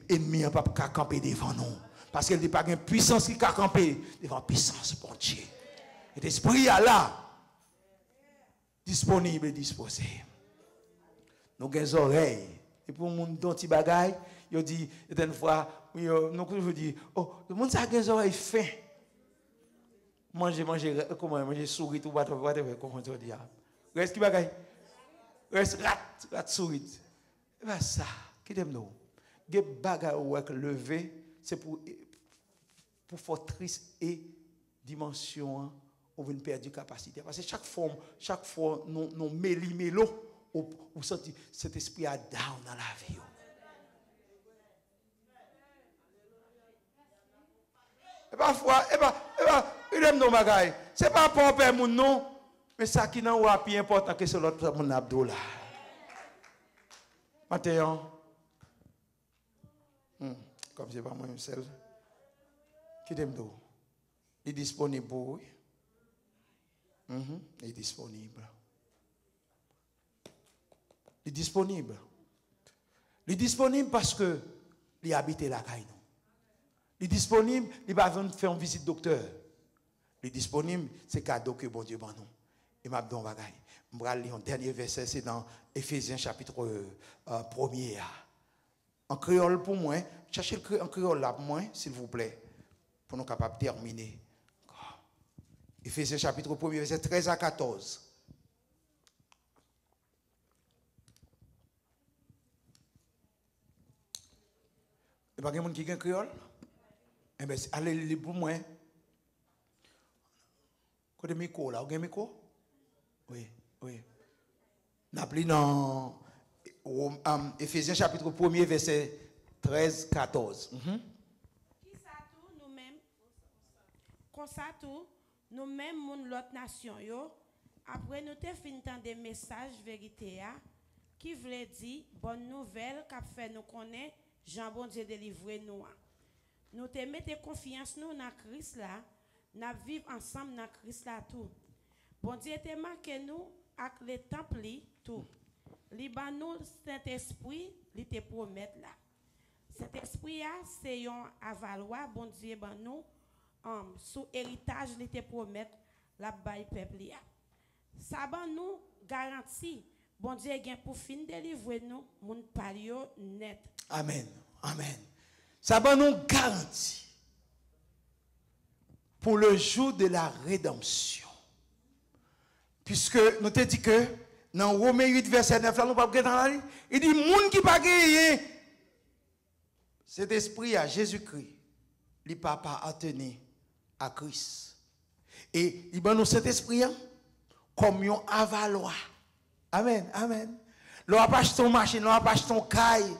ennemi n'a pas qu'à camper devant nous. Parce qu'il n'y a pas de puissance qui a camper devant la puissance de Dieu. Et l'esprit est là, disponible et disposé. Nous avons des oreilles. Et pour les gens dont ils bagaille, ils disent, une fois, nous disons, oh, le monde a des oreilles fins. Manger, souris, tout, comment tu dis. Reste qui bagaille? Reste rat souris. Et bien ça, qui t'aime nous? Des bagailles ou levé, c'est pour fortrice et dimension, on veut perdre capacité. Parce que chaque fois, nous méli-mélo, on sent cet esprit à down dans la vie. Et parfois, il aime nos bagailles. Ce n'est pas pour père mon non, mais ça qui n'a pas plus important que c'est l'autre mon abdo là. Matin, comme c'est pas moi seul, qui t'aime d'eau? Il est disponible pour oui. Il est disponible. Il est disponible. Il est disponible parce que il habite la caille. Il est disponible, il va venir faire une visite docteur. Il est disponible, c'est cadeau que bon Dieu m'a nous. Il m'a donné un bagaille. Je vais lire un dernier verset, c'est dans Éphésiens chapitre 1er. En créole pour moi, cherchez en créole là pour moi, s'il vous plaît, pour nous capables de terminer. Éphésiens chapitre 1er, verset 13 à 14. Il n'y a pas de monde qui a un créole? Eh bien, allez lire pour moi. Côté micro là, vous avez un micro? Oui, oui. Nous appelons dans Éphésiens chapitre 1er, verset 13, 14. Qui ça tout nous-mêmes? Comme ça tout, nous-mêmes, l'autre nation, après nous te fin des messages vérité, qui voulait dire bonne nouvelle, qu'a fait nous connaître, Jean bon Dieu délivré nous. Nous te mettons confiance nous dans Christ là, nous vivons ensemble dans Christ là tout. Bon Dieu te marqué nous avec les temples tout. Liban nous Saint-Esprit, il te promet là. Cet esprit c'est un avaloir bon Dieu ban nous sous héritage il te promet la bail peuple là. Ça ban nous garantie bon Dieu gain pour fin délivrer nous moun pario net. Amen. Amen. Ça va nous garantir pour le jour de la rédemption. Puisque nous te dit que dans Romains 8 verset 9 là nous pas dans la ligne, il dit moun qui pas gagné cet esprit à Jésus-Christ, il pas appartenu à Christ. Et il va nous cet esprit comme un avaloir. Amen. Amen. L'on pas acheté ton machine, l'on pas acheté ton caille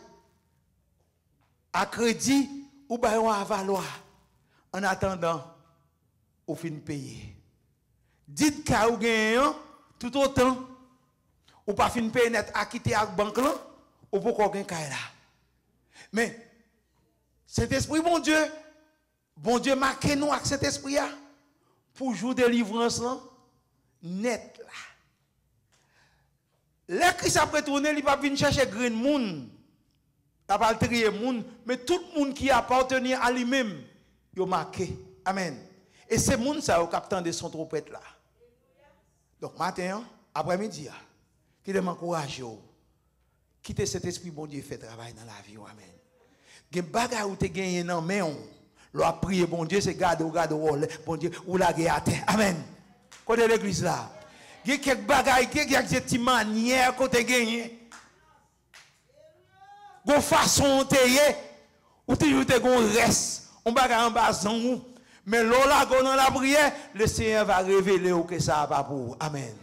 à crédit ou bien on avaloir en attendant au fin de payer. Dites qu'à ou gagnant tout autant ou pas fin payer net à quitter à banque là ou pour qu'on gagne là. Mais cet esprit bon Dieu marque nous avec cet esprit là pour jour de délivrance là net là. Les Christ a retourné, il va venir chercher green moun. Il va trier moun, mais tout le monde qui appartient à lui-même, il a marqué. Amen. Et c'est moun ça au capitaine de son trompette là. Donc matin, après-midi, qui demande courage, quitter cet esprit bon Dieu fait travail dans la vie. Amen. Gen bagay ou te gagné dans main, l'on a prié bon Dieu, c'est garde bon Dieu ou la guerre à terre. Amen. Côté l'église là. Il y a quelques bagailles, il y a des petites manières que tu as gagné. Gon façon te yé, ou toujours te gon reste, on bagaille en bas ou. Mais là dans la prière, le Seigneur va révéler que ça va pour. Amen.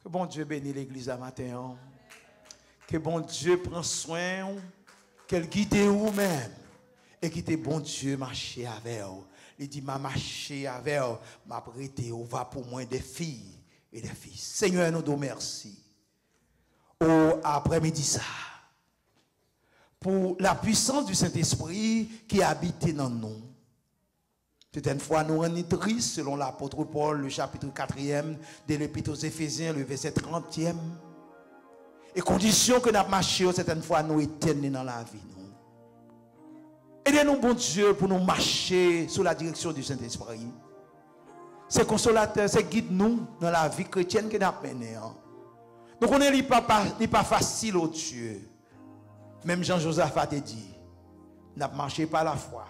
Que bon Dieu bénisse l'église à matin. Que bon Dieu prenne soin, qu'elle guide vous-même et que bon Dieu marche avec vous. Il dit, m'a marché avec vous, m'a prêté, on va pour moi des filles et des fils. Seigneur, nous te remercions. Au après-midi ça, pour la puissance du Saint-Esprit qui habite dans nous. Certaines fois, nous rendons tristes, selon l'apôtre Paul, le chapitre 4e de l'Épître aux Éphésiens, le verset 30e. Et condition que nous avons marché, certaines fois, nous éteignons dans la vie. Aidez-nous, bon Dieu, pour nous marcher sous la direction du Saint-Esprit. C'est consolateur, c'est guide-nous dans la vie chrétienne que nous avons menée. Donc, on n'est pas facile au Dieu. Même Jean-Joseph a dit, nous avons marché par la foi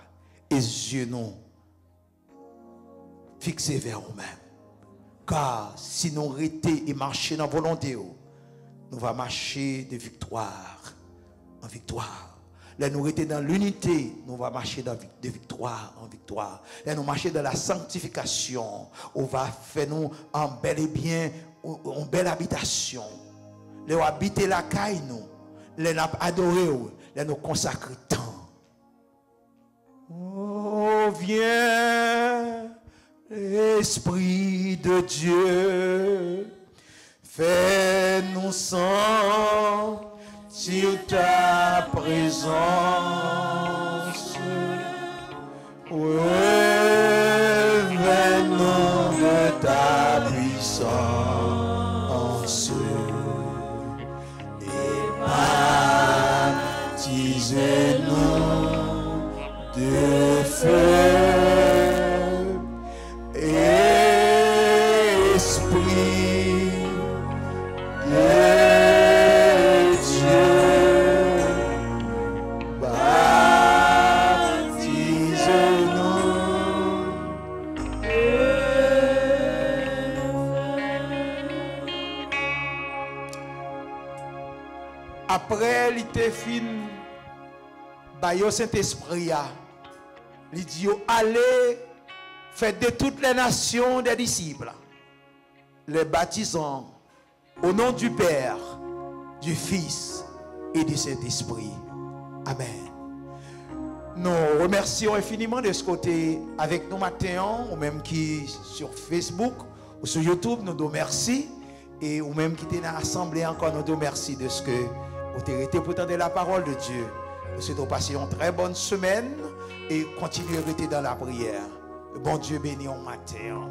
et yeux nous fixés vers nous-mêmes. Car si nous arrêtons et marcher dans la volonté, nous allons marcher de victoire en victoire. Là, nous rester dans l'unité, nous allons marcher de victoire en victoire. Là, nous marcher dans la sanctification, on va faire nous en bel et bien, en belle habitation. Là, nous habiter la caille, nous. Là, nous adorer, là, nous consacrer temps. Oh, viens, Esprit de Dieu, fais-nous sentir ta présence. Revenons de ta puissance et baptise-nous de feu. Après, il était fin, le Saint-Esprit, il dit, allez, faites de toutes les nations des disciples, les baptisant au nom du Père, du Fils et du Saint-Esprit. Amen. Nous remercions infiniment de ce côté avec nous matin, ou même qui sur Facebook ou sur YouTube, nous nous remercions. Et ou même qui était dans l'assemblée encore, nous nous remercions de ce que vous avez été pour entendre la parole de Dieu. Nous souhaitons passer une très bonne semaine et continuer à rester dans la prière. Bon Dieu béni en matin.